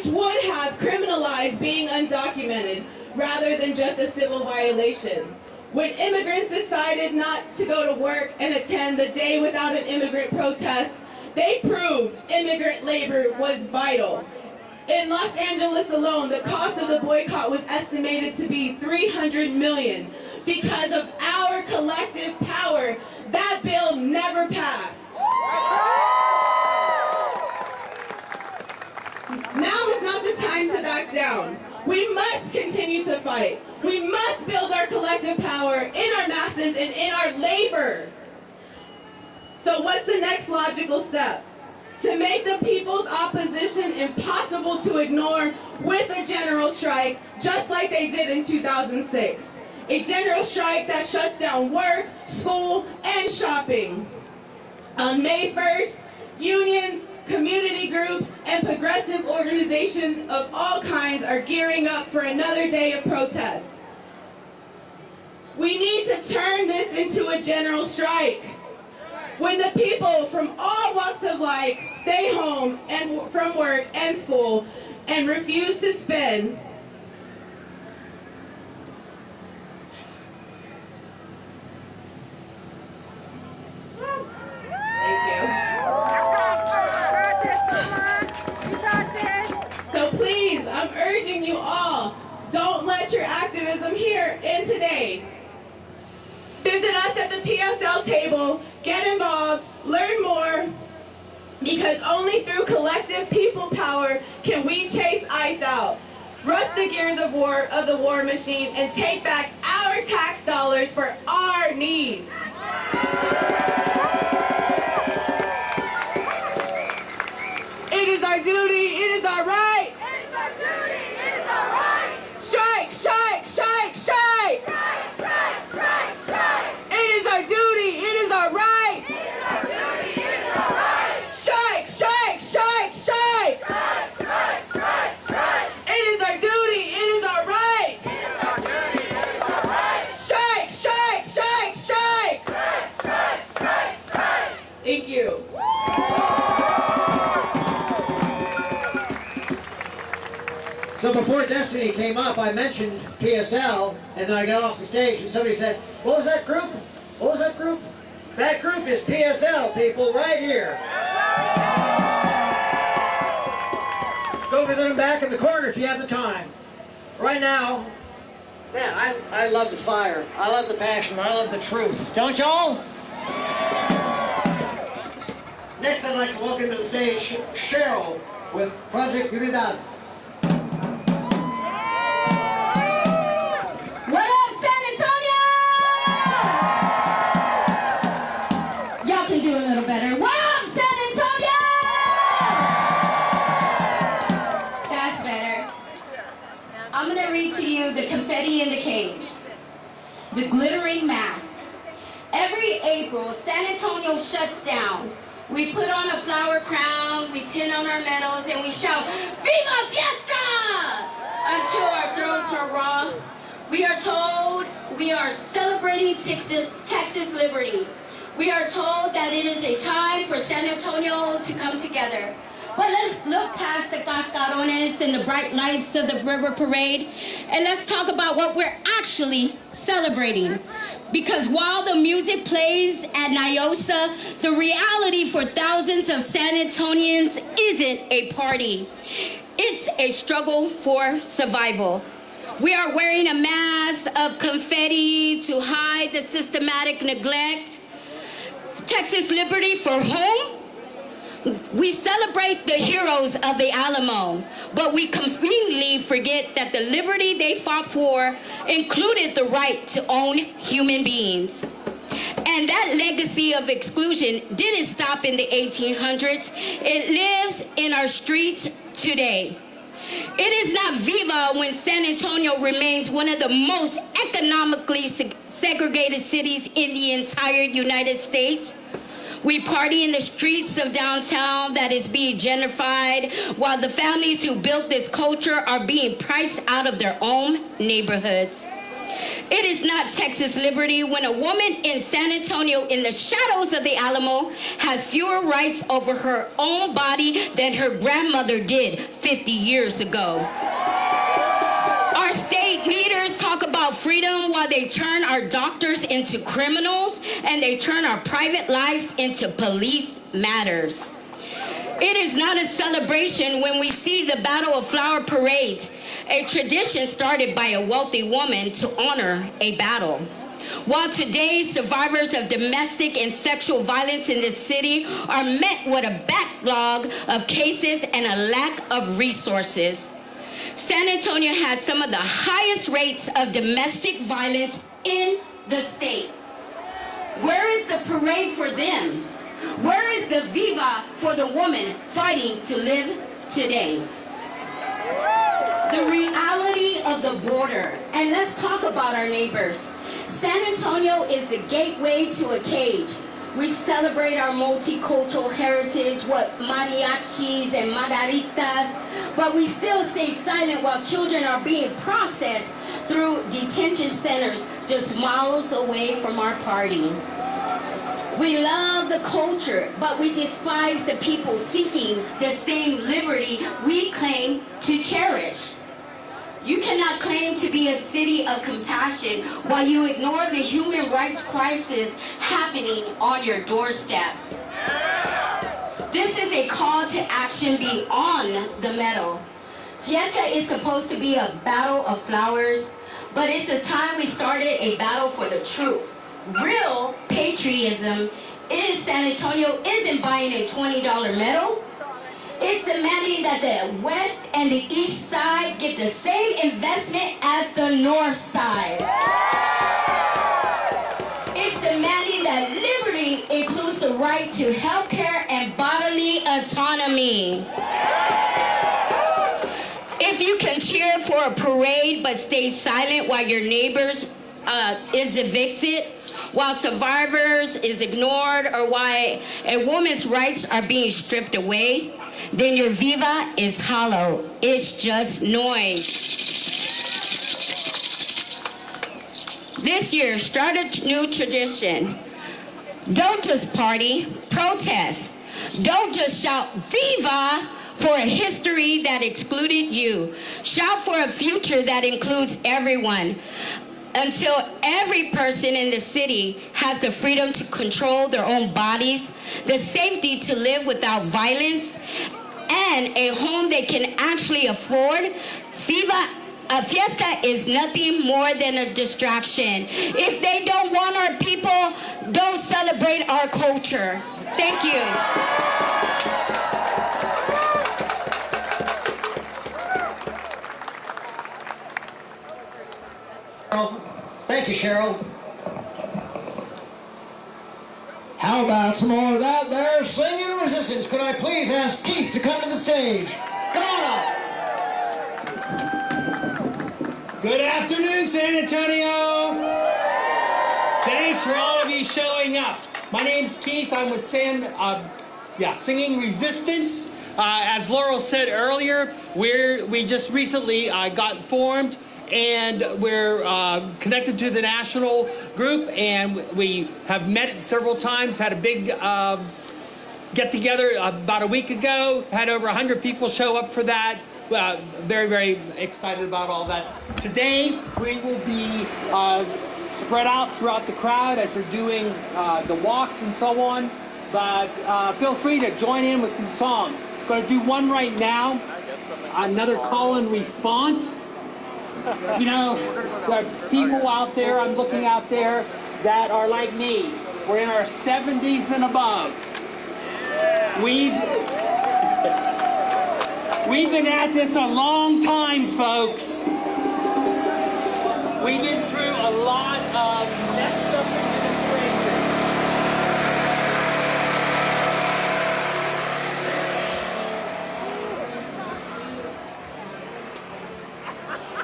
Speaker 18: would have criminalized being undocumented rather than just a civil violation. When immigrants decided not to go to work and attend the Day Without an Immigrant protest, they proved immigrant labor was vital. In Los Angeles alone, the cost of the boycott was estimated to be $300 million. Because of our collective power, that bill never passed. Now is not the time to back down. We must continue to fight. We must build our collective power in our masses and in our labor. So what's the next logical step? To make the people's opposition impossible to ignore with a general strike, just like they did in 2006. A general strike that shuts down work, school, and shopping. On May 1st, unions, community groups, and progressive organizations of all kinds are gearing up for another day of protest. We need to turn this into a general strike. When the people from all walks of life stay home and from work and school and refuse to spend, so please, I'm urging you all, don't let your activism here end today. Visit us at the PSL table, get involved, learn more, because only through collective people power can we chase ICE out, rust the gears of the war machine, and take back our tax dollars for our needs. It is our duty, it is our right.
Speaker 14: It is our duty, it is our right.
Speaker 18: Strike, strike, strike, strike.
Speaker 14: Strike, strike, strike.
Speaker 18: It is our duty, it is our right.
Speaker 14: It is our duty, it is our right.
Speaker 18: Strike, strike, strike, strike.
Speaker 14: Strike, strike, strike, strike.
Speaker 18: It is our duty, it is our right.
Speaker 14: It is our duty, it is our right.
Speaker 18: Strike, strike, strike, strike.
Speaker 14: Strike, strike, strike, strike.
Speaker 18: Thank you.
Speaker 19: So before Destiny came up, I mentioned PSL, and then I got off the stage, and somebody said, "What was that group? What was that group?" That group is PSL, people, right here. Go visit them back in the corner if you have the time. Right now, man, I love the fire. I love the passion. I love the truth. Don't y'all? Next, I'd like to welcome to the stage Cheryl with Project Unidad.
Speaker 18: What up, San Antonio?
Speaker 20: confetti in the cage, the glittering mask. Every April, San Antonio shuts down. We put on a flower crown, we pin on our medals, and we shout, "Viva Fiesta!" until our throats are raw. We are told we are celebrating Texas liberty. We are told that it is a time for San Antonio to come together. But let's look past the cascarones and the bright lights of the river parade, and let's talk about what we're actually celebrating. Because while the music plays at Nyosa, the reality for thousands of San Antonians isn't a party. It's a struggle for survival. We are wearing a mask of confetti to hide the systematic neglect. Texas liberty for whom? We celebrate the heroes of the Alamo, but we conveniently forget that the liberty they fought for included the right to own human beings. And that legacy of exclusion didn't stop in the 1800s. It lives in our streets today. It is not viva when San Antonio remains one of the most economically segregated cities in the entire United States. We party in the streets of downtown that is being gentrified, while the families who built this culture are being priced out of their own neighborhoods. It is not Texas liberty when a woman in San Antonio in the shadows of the Alamo has fewer rights over her own body than her grandmother did 50 years ago. Our state leaders talk about freedom while they turn our doctors into criminals and they turn our private lives into police matters. It is not a celebration when we see the Battle of Flower Parades, a tradition started by a wealthy woman to honor a battle. While today's survivors of domestic and sexual violence in this city are met with a backlog of cases and a lack of resources. San Antonio has some of the highest rates of domestic violence in the state. Where is the parade for them? Where is the viva for the woman fighting to live today? The reality of the border. And let's talk about our neighbors. San Antonio is the gateway to a cage. We celebrate our multicultural heritage with mariachis and margaritas, but we still stay silent while children are being processed through detention centers just miles away from our party. We love the culture, but we despise the people seeking the same liberty we claim to cherish. You cannot claim to be a city of compassion while you ignore the human rights crisis happening on your doorstep. This is a call to action beyond the medal. Fiesta is supposed to be a battle of flowers, but it's a time we started a battle for the truth. Real patriotism in San Antonio isn't buying a $20 medal. It's demanding that the West and the East Side get the same investment as the North Side. It's demanding that liberty includes the right to health care and bodily autonomy. If you can cheer for a parade but stay silent while your neighbors is evicted, while survivors is ignored, or why a woman's rights are being stripped away, then your viva is hollow. It's just noise. This year, start a new tradition. Don't just party, protest. Don't just shout viva for a history that excluded you. Shout for a future that includes everyone. Until every person in the city has the freedom to control their own bodies, the safety to live without violence, and a home they can actually afford, Fiesta is nothing more than a distraction. If they don't want our people, don't celebrate our culture. Thank you.
Speaker 19: Thank you, Cheryl. How about some more of that there singing resistance? Could I please ask Keith to come to the stage? Come on up.
Speaker 21: Good afternoon, San Antonio. Thanks for all of you showing up. My name's Keith. I'm with Singing Resistance. As Laurel said earlier, we just recently got formed, and we're connected to the national group, and we have met several times, had a big get-together about a week ago, had over 100 people show up for that. Very, very excited about all that. Today, we will be spread out throughout the crowd as we're doing the walks and so on, but feel free to join in with some songs. I'm going to do one right now, another call and response. You know, there are people out there, I'm looking out there, that are like me. We're in our 70s and above. We've been at this a long time, folks. We've been through a lot of messed up administration.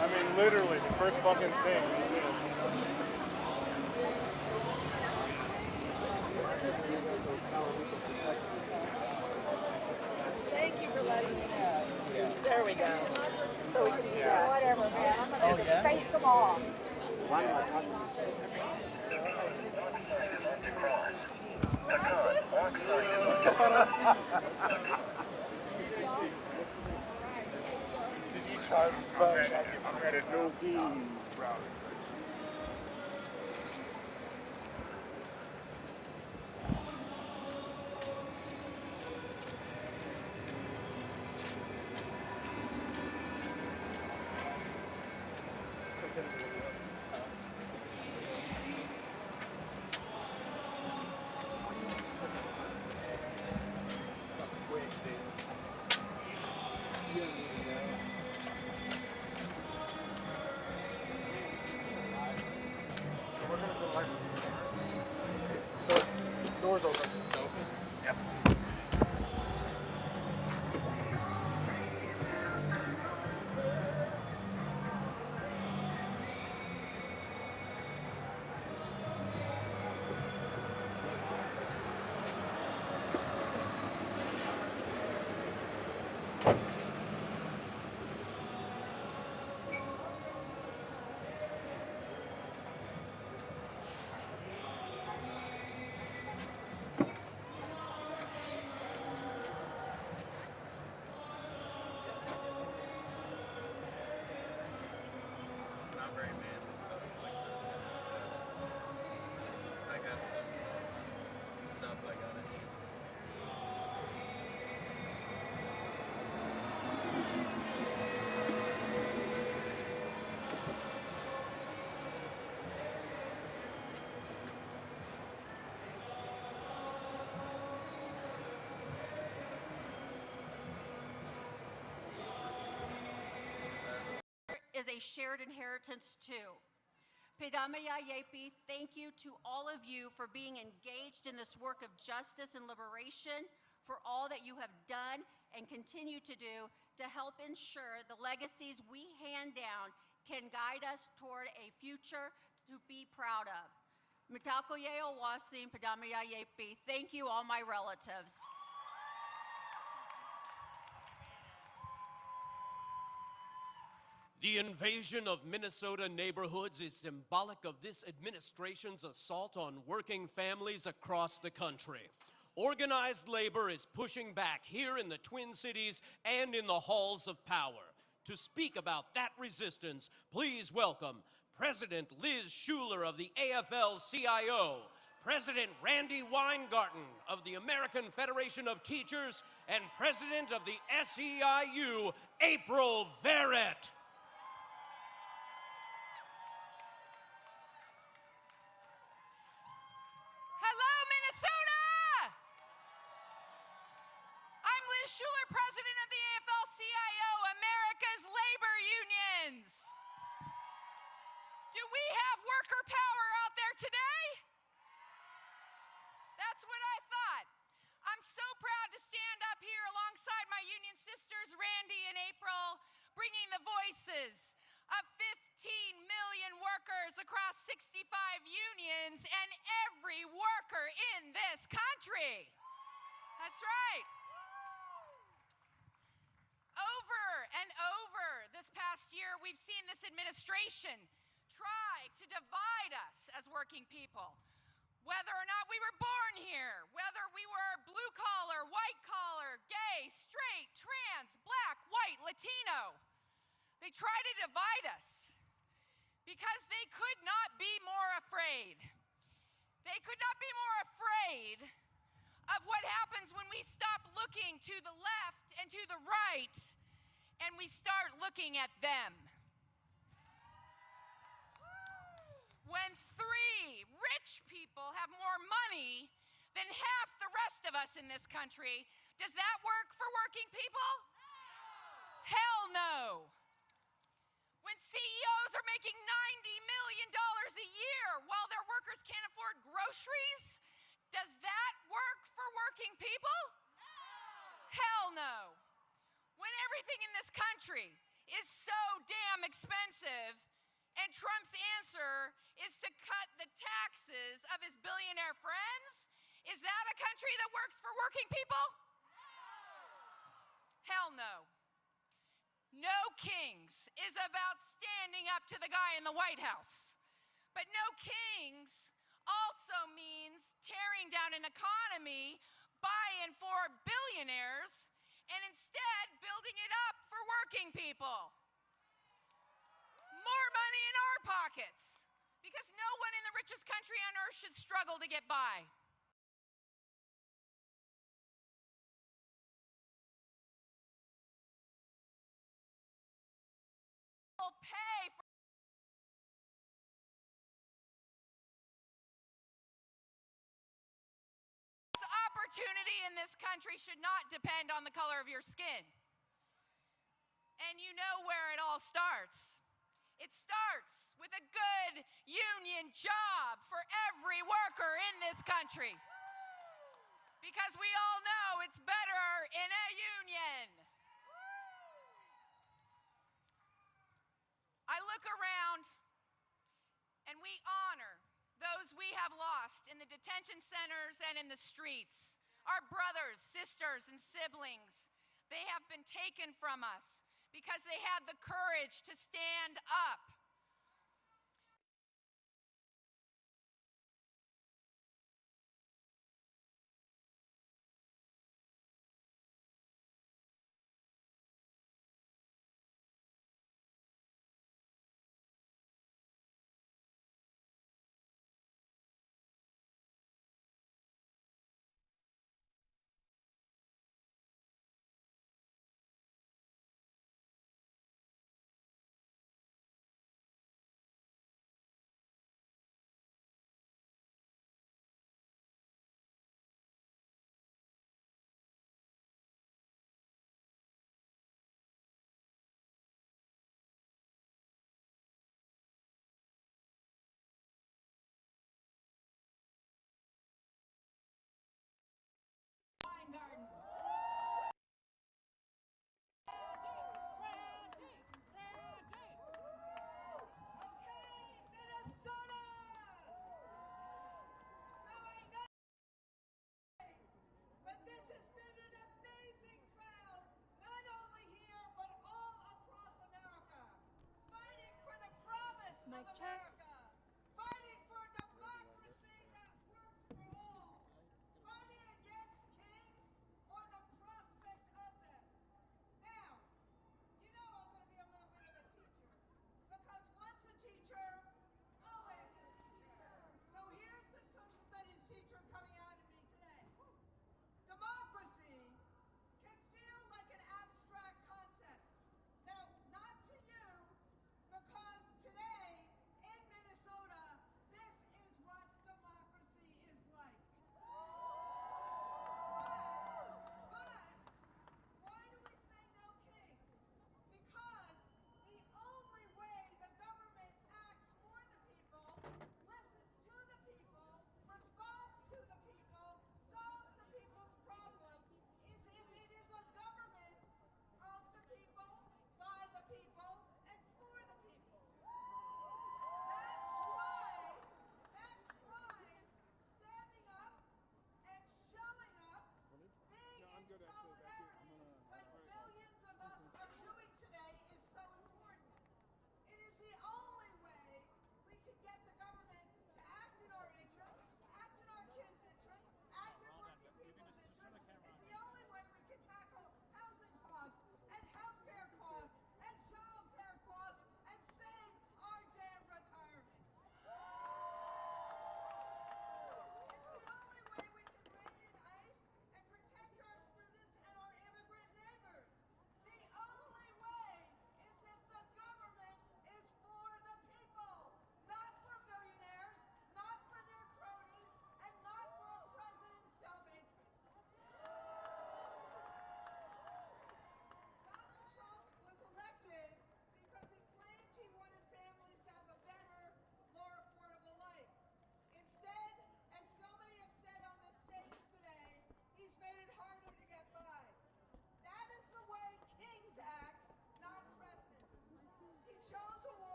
Speaker 22: I mean, literally, the first fucking thing.
Speaker 14: Thank you for letting me know. There we go. So we can do that. Whatever, man. I'm going to face them all.
Speaker 22: Did you try to I'm at a no game route. Doors open. Yep.
Speaker 23: Is a shared inheritance too. Pedamaya Yepi, thank you to all of you for being engaged in this work of justice and liberation, for all that you have done and continue to do to help ensure the legacies we hand down can guide us toward a future to be proud of. Mitako Yeo Wasim Pedamaya Yepi, thank you all my relatives.
Speaker 15: The invasion of Minnesota neighborhoods is symbolic of this administration's assault on working families across the country. Organized labor is pushing back here in the Twin Cities and in the halls of power. To speak about that resistance, please welcome President Liz Shuler of the AFL-CIO, President Randy Weingarten of the American Federation of Teachers, and President of the SEIU, April Verrett.
Speaker 16: Hello, Minnesota! I'm Liz Shuler, president of the AFL-CIO, America's labor unions. Do we have worker power out there today? That's what I thought. I'm so proud to stand up here alongside my union sisters, Randy and April, bringing the voices of million workers across 65 unions and every worker in this country. That's right. Over and over this past year, we've seen this administration try to divide us as working people. Whether or not we were born here, whether we were blue collar, white collar, gay, straight, trans, black, white, Latino, they try to divide us because they could not be more afraid. They could not be more afraid of what happens when we stop looking to the left and to the right and we start looking at them. When 3 rich people have more money than half the rest of us in this country, does that work for working people? Hell no. When CEOs are making $90 million a year while their workers can't afford groceries, does that work for working people? Hell no. When everything in this country is so damn expensive and Trump's answer is to cut the taxes of his billionaire friends, is that a country that works for working people? Hell no. No Kings is about standing up to the guy in the White House. But No Kings also means tearing down an economy, buying for billionaires, and instead building it up for working people. More money in our pockets, because no one in the richest country on earth should struggle to get by. People pay for this opportunity in this country should not depend on the color of your skin. And you know where it all starts. It starts with a good union job for every worker in this country. Because we all know it's better in a union. I look around and we honor those we have lost in the detention centers and in the streets. Our brothers, sisters, and siblings, they have been taken from us because they had the courage to stand up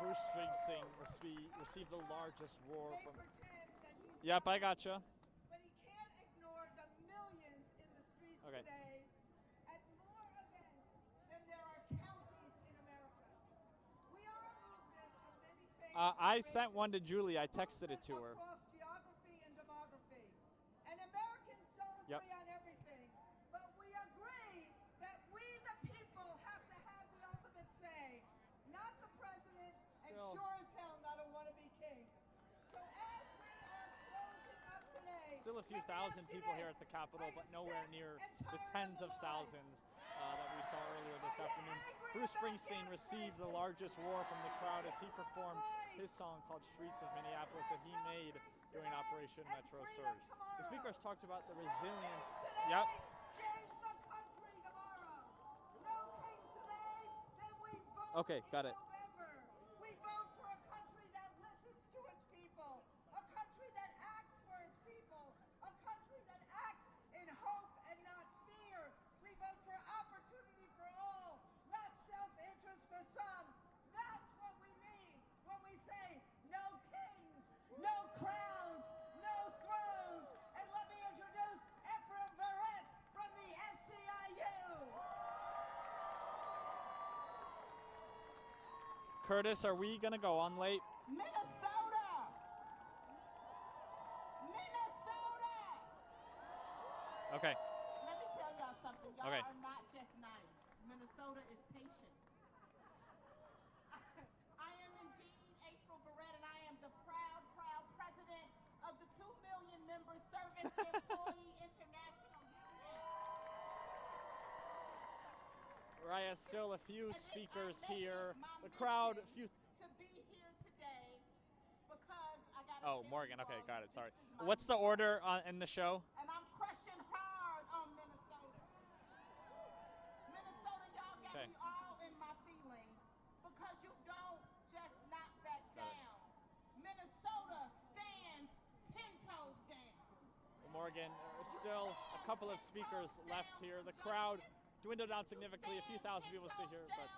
Speaker 1: Bruce Springsteen received the largest roar from. Yep, I gotcha.
Speaker 14: But he can't ignore the millions in the streets
Speaker 1: Okay.
Speaker 14: today at more events than there are counties in America. We are a movement of many faiths
Speaker 1: I sent one to Julie. I texted it to her.
Speaker 14: across geography and demography. And Americans don't
Speaker 1: Yep.
Speaker 14: agree on everything, but we agree that we the people have to have the ultimate say, not the president, and
Speaker 1: Still-
Speaker 14: sure as hell not a wannabe king. So as we are closing up today,
Speaker 1: Still a few
Speaker 14: let me
Speaker 1: thousand
Speaker 14: ask you
Speaker 1: people
Speaker 14: this.
Speaker 1: here at the Capitol, but nowhere near the
Speaker 14: tired
Speaker 1: tens
Speaker 14: of
Speaker 1: of
Speaker 14: the lies?
Speaker 1: thousands that we saw earlier this afternoon. Bruce Springsteen received the largest roar from the crowd as he performed his song called Streets of Minneapolis that he made during Operation Metro Surge. The speakers talked about the resilience. Yep.
Speaker 14: Change the country tomorrow. No kings today, then we vote
Speaker 1: Okay, got
Speaker 14: in
Speaker 1: it.
Speaker 14: November. We vote for a country that listens to its people, a country that acts for its people, a country that acts in hope and not fear. We vote for opportunity for all, not self-interest for some. That's what we mean when we say no kings, no crowns, no thrones. And let me introduce Emperor Verrett from the SCIU.
Speaker 1: Curtis, are we gonna go on late?
Speaker 14: Minnesota! Minnesota!
Speaker 1: Okay.
Speaker 2: Let me tell y'all something. Y'all
Speaker 1: Okay.
Speaker 2: are not just nice. Minnesota is patient. I am indeed April Verrett, and I am the proud president of the 2 million member Service Employee International Union.
Speaker 1: Raya, still a few speakers here. The crowd, a few.
Speaker 2: To be here today because I got
Speaker 1: Oh, Morgan. Okay, got it. Sorry. What's the order in the show?
Speaker 2: and I'm crushing hard on Minnesota. Minnesota, y'all got
Speaker 1: Okay.
Speaker 2: me all in my feelings because you don't just knock back
Speaker 1: Got it.
Speaker 2: down. Minnesota stands 10 toes down.
Speaker 1: Morgan, still a couple of speakers left here. The crowd dwindled down significantly. A few thousand people still here, but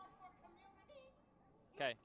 Speaker 1: okay,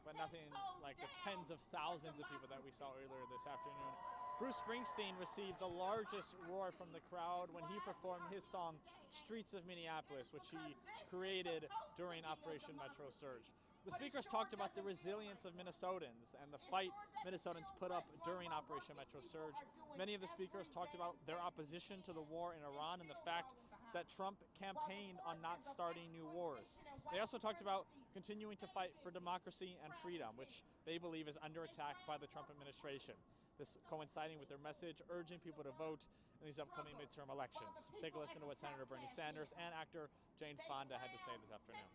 Speaker 1: but nothing like the tens of thousands of people that we saw earlier this afternoon. Bruce Springsteen received the largest roar from the crowd when he performed his song "Streets of Minneapolis," which he created during Operation Metro Surge. The speakers talked about the resilience of Minnesotans and the fight Minnesotans put up during Operation Metro Surge. Many of the speakers talked about their opposition to the war in Iran and the fact that Trump campaigned on not starting new wars. They also talked about continuing to fight for democracy and freedom, which they believe is under attack by the Trump administration. This coinciding with their message urging people to vote in these upcoming midterm elections. Take a listen to what Senator Bernie Sanders and actor Jane Fonda had to say this afternoon.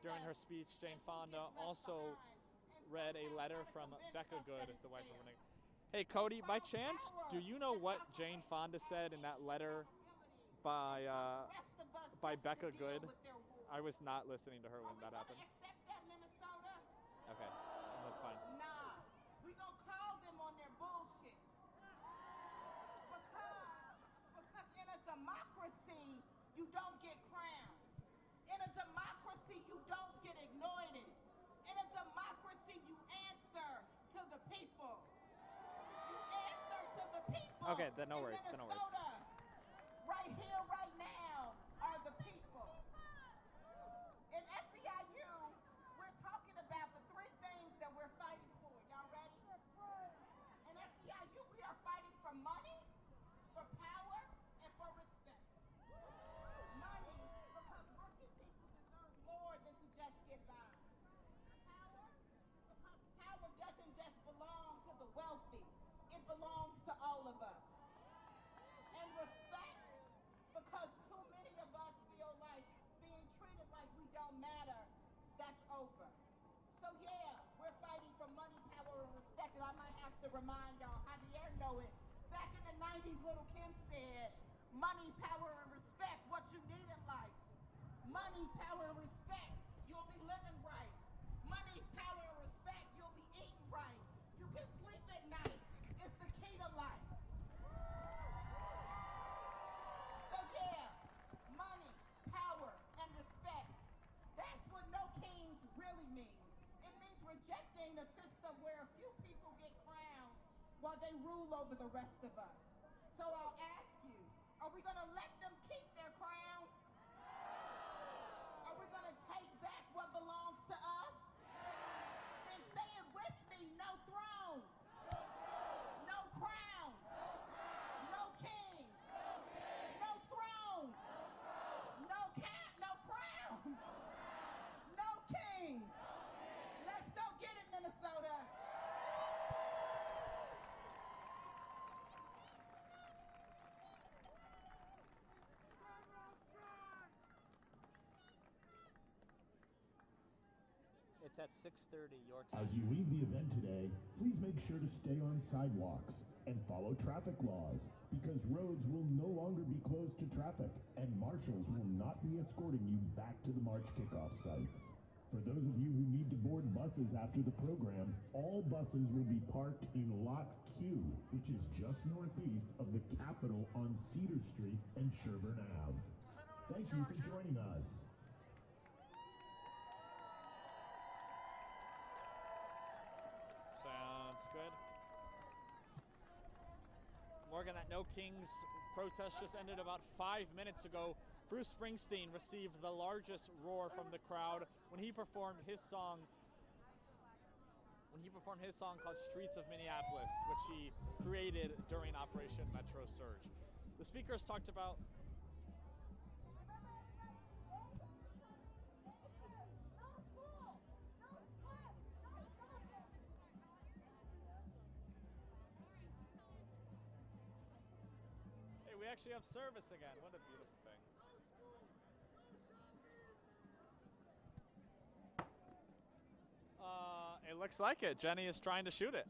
Speaker 1: During her speech, Jane Fonda also read a letter from Becca Good, the wife of Renee. Hey Cody, by chance, do you know what Jane Fonda said in that letter by Becca Good? I was not listening to her when that happened. Okay, that's fine.
Speaker 2: Nah, we gonna call them on their bullshit. Because in a democracy, you don't get crowned. In a democracy, you don't get anointed. In a democracy, you answer to the people. You answer to the people.
Speaker 1: Okay, then no worries, then no worries.
Speaker 2: Minnesota, right here, right now, are the people. In SEIU, we're talking about the three things that we're fighting for. Y'all ready? In SEIU, we are fighting for money, for power, and for respect. Money, because working people deserve more than to just get by. Power, because power doesn't just belong to the wealthy. It belongs to all of us. And respect, because too many of us feel like being treated like we don't matter. That's over. So yeah, we're fighting for money, power, and respect. And I might have to remind y'all, Javier know it. Back in the 90s, Little Kim said, money, power, and respect, what you need in life. Money, power, and respect, you'll be living right. Money, power, and respect, you'll be eating right. You can sleep at night. It's the key to life. So yeah, money, power, and respect. That's what no kings really means. rejecting a system where a few people get crowned while they rule over the rest of us. So I'll ask you, are we going to let them keep their crowns? Are we going to take back what belongs to us? Then say it with me, no thrones, no crowns, no kings, no thrones, no crowns, no kings. Let's go get it, Minnesota.
Speaker 1: It's at 6:30 your time.
Speaker 3: As you leave the event today, please make sure to stay on sidewalks and follow traffic laws, because roads will no longer be closed to traffic and marshals will not be escorting you back to the March kickoff sites. For those of you who need to board buses after the program, all buses will be parked in Lot Q, which is just northeast of the Capitol on Cedar Street and Sherburne Ave. Thank you for joining us.
Speaker 1: Sounds good. Morgan, that No Kings protest just ended about 5 minutes ago. Bruce Springsteen received the largest roar from the crowd when he performed his song called Streets of Minneapolis, which he created during Operation Metro Surge. The speakers talked about we actually have service again. What a beautiful thing. It looks like it. Jenny is trying to shoot it.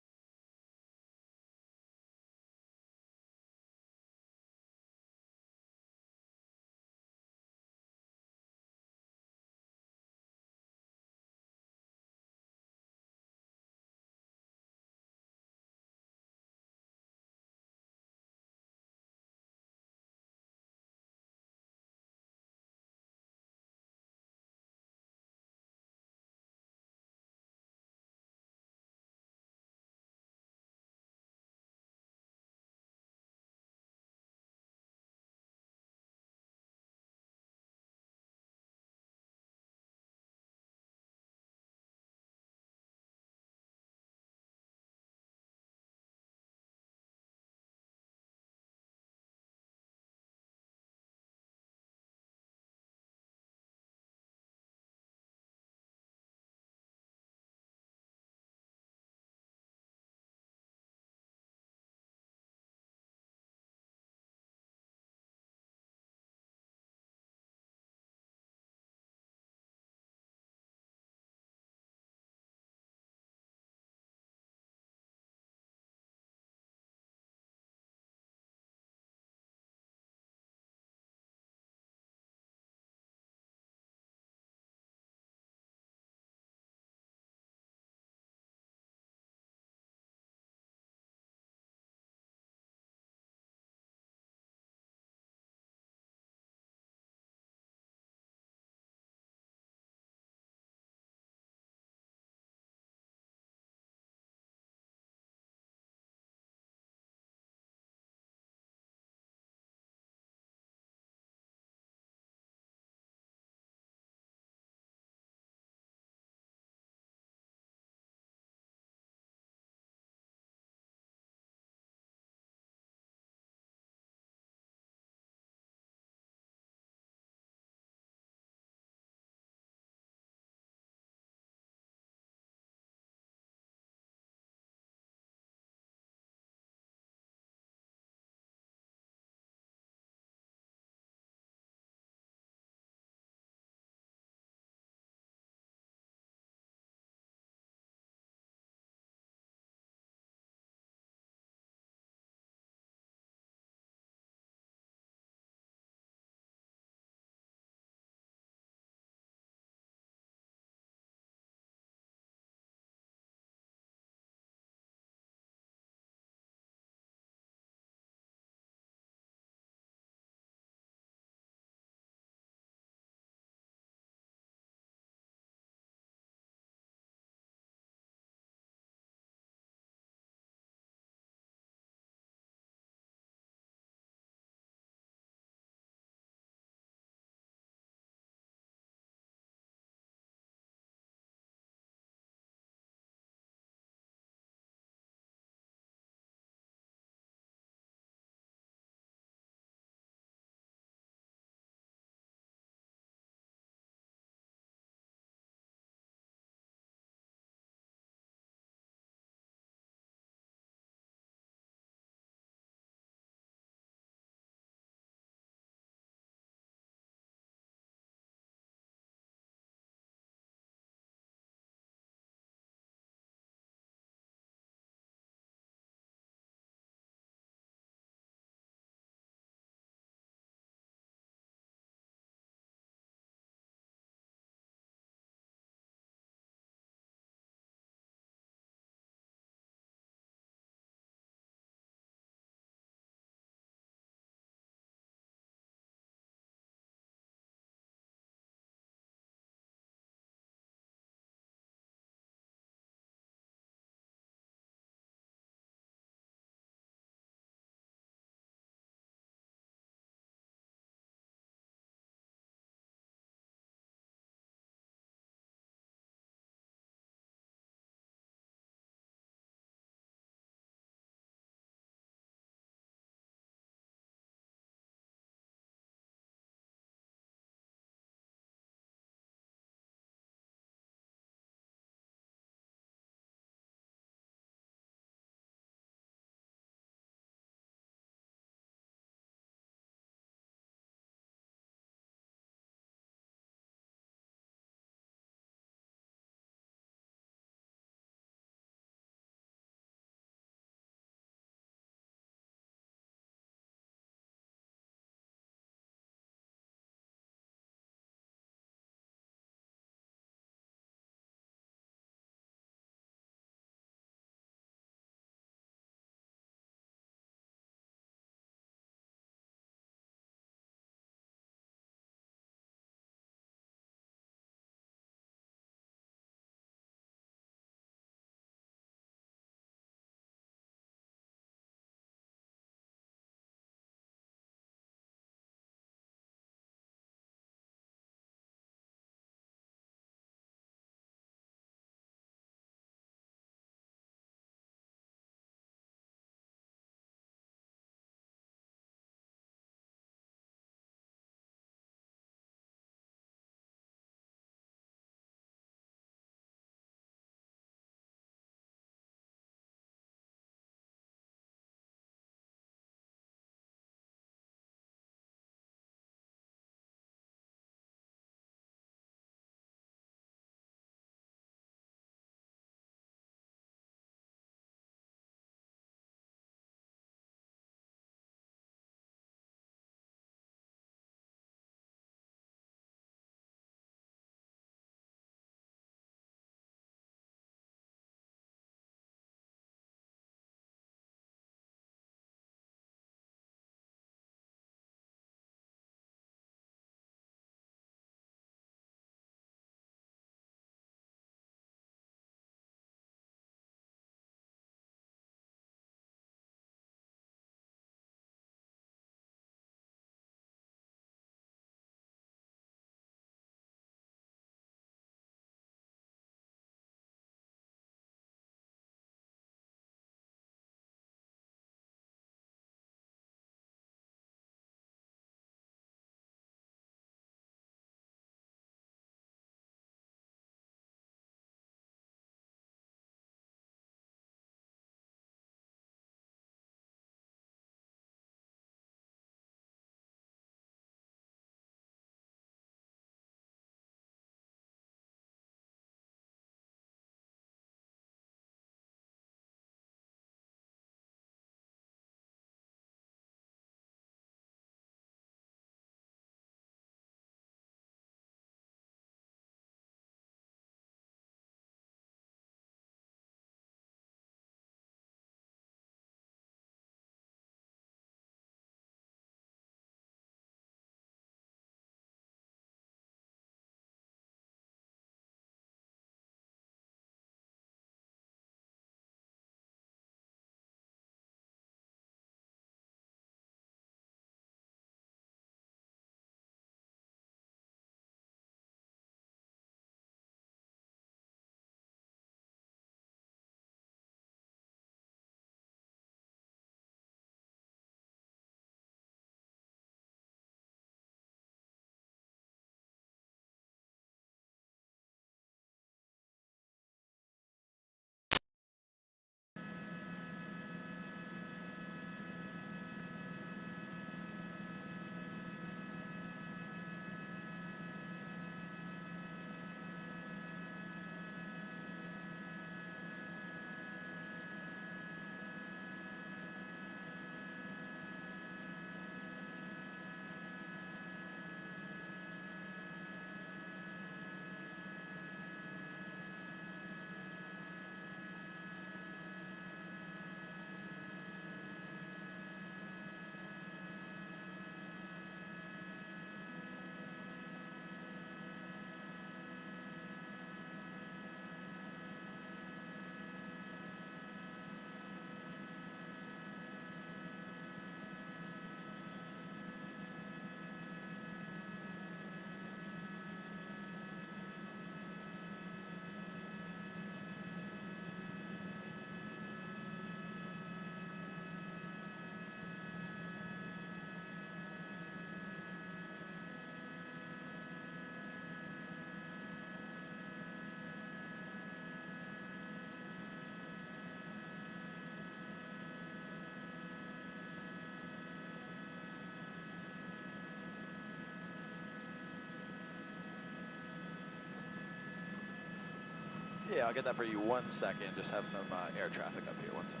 Speaker 6: Yeah, I'll get that for you 1 second. Just have some air traffic up here. 1 second.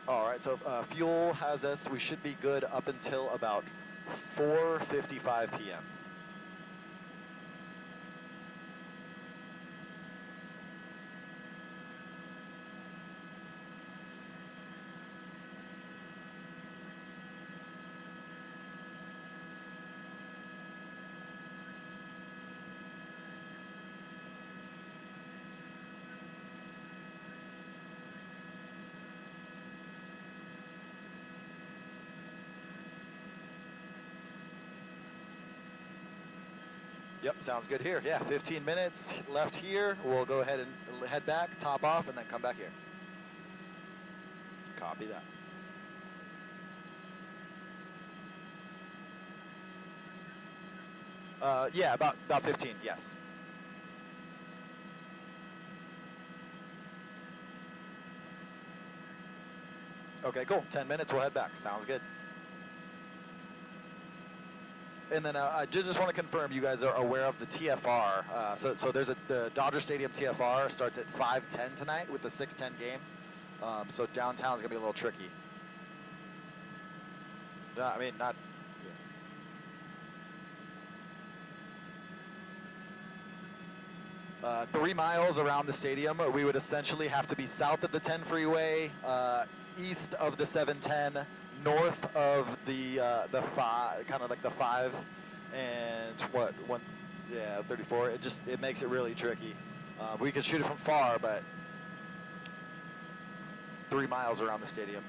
Speaker 6: All right, so fuel has us. We should be good up until about 4:55 p.m. Yep, sounds good here. Yeah, 15 minutes left here. We'll go ahead and head back, top off, and then come back here. Copy that. Yeah, about 15, yes. Okay, cool. 10 minutes, we'll head back. Sounds good. And then I just want to confirm you guys are aware of the TFR. So there's the Dodger Stadium TFR starts at 5:10 tonight with the 6:10 game. So downtown's gonna be a little tricky. No, I mean not. 3 miles around the stadium, we would essentially have to be south of the 10 freeway, east of the 710. North of the 5, kind of like the 5, and 34. It makes it really tricky. We could shoot it from far, but 3 miles around the stadium.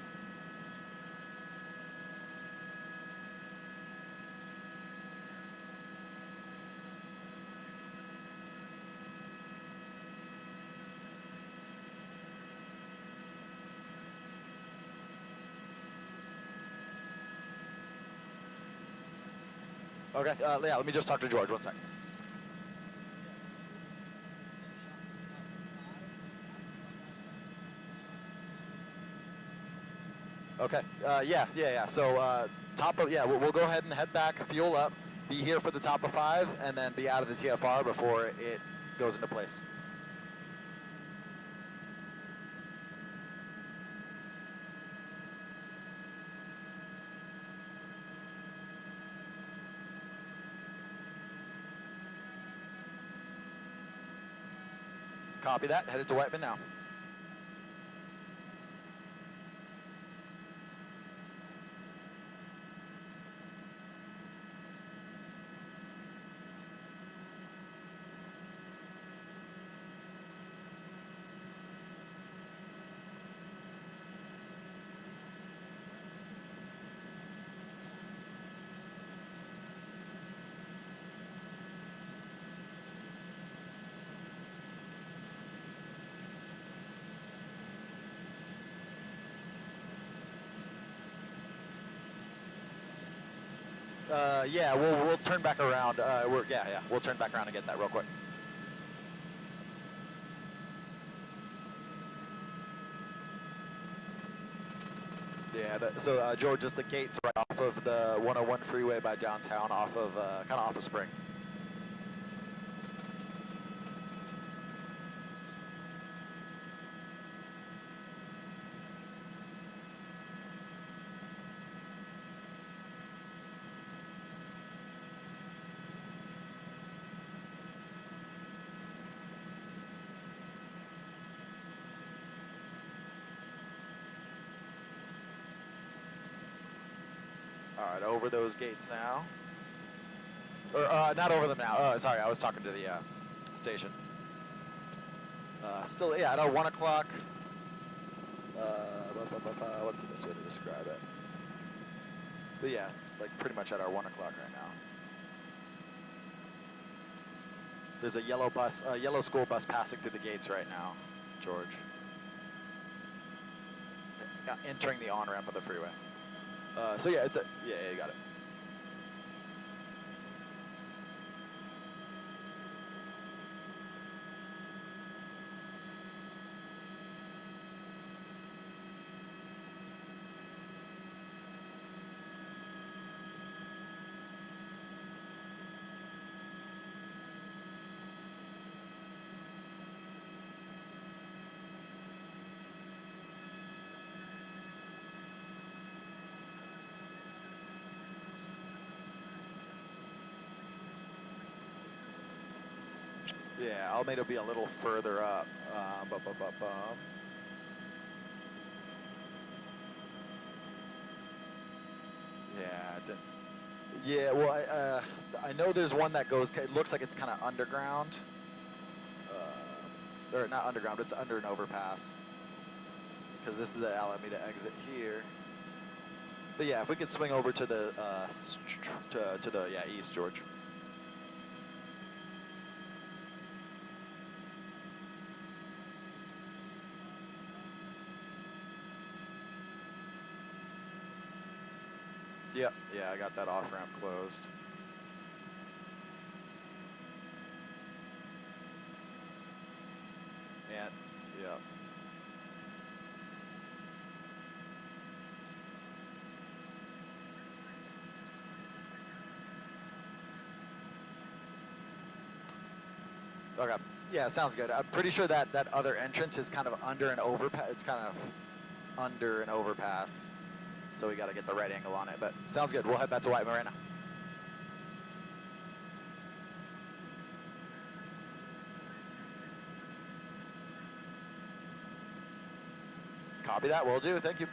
Speaker 6: Okay, yeah, let me just talk to George, 1 second. Okay, yeah. So we'll go ahead and head back, fuel up, be here for the top of 5, and then be out of the TFR before it goes into place. Copy that, headed to Whiteman now. Yeah, we'll turn back around. We'll turn back around and get that real quick. Yeah, so George, just the gates right off of the 101 freeway by downtown, off of kind of off of Spring. All right, over those gates now. Or not over them now. Oh, sorry, I was talking to the station. Still, yeah, at our 1 o'clock. What's the best way to describe it? But yeah, like pretty much at our 1 o'clock right now. There's a yellow bus, yellow school bus passing through the gates right now, George. Entering the on-ramp of the freeway. So yeah, yeah, you got it. Yeah, Alameda will be a little further up. Yeah, well, I know there's one that goes, it looks like it's kind of underground. Or not underground, but it's under an overpass. Because this is the Alameda exit here. But yeah, if we could swing over to the, east, George. Yep, yeah, I got that off-ramp closed. And, yeah. Okay, yeah, sounds good. I'm pretty sure that that other entrance is kind of under an overpass. It's kind of under an overpass. So we got to get the right angle on it, but sounds good. We'll head back to White Marina. Copy that, will do, thank you.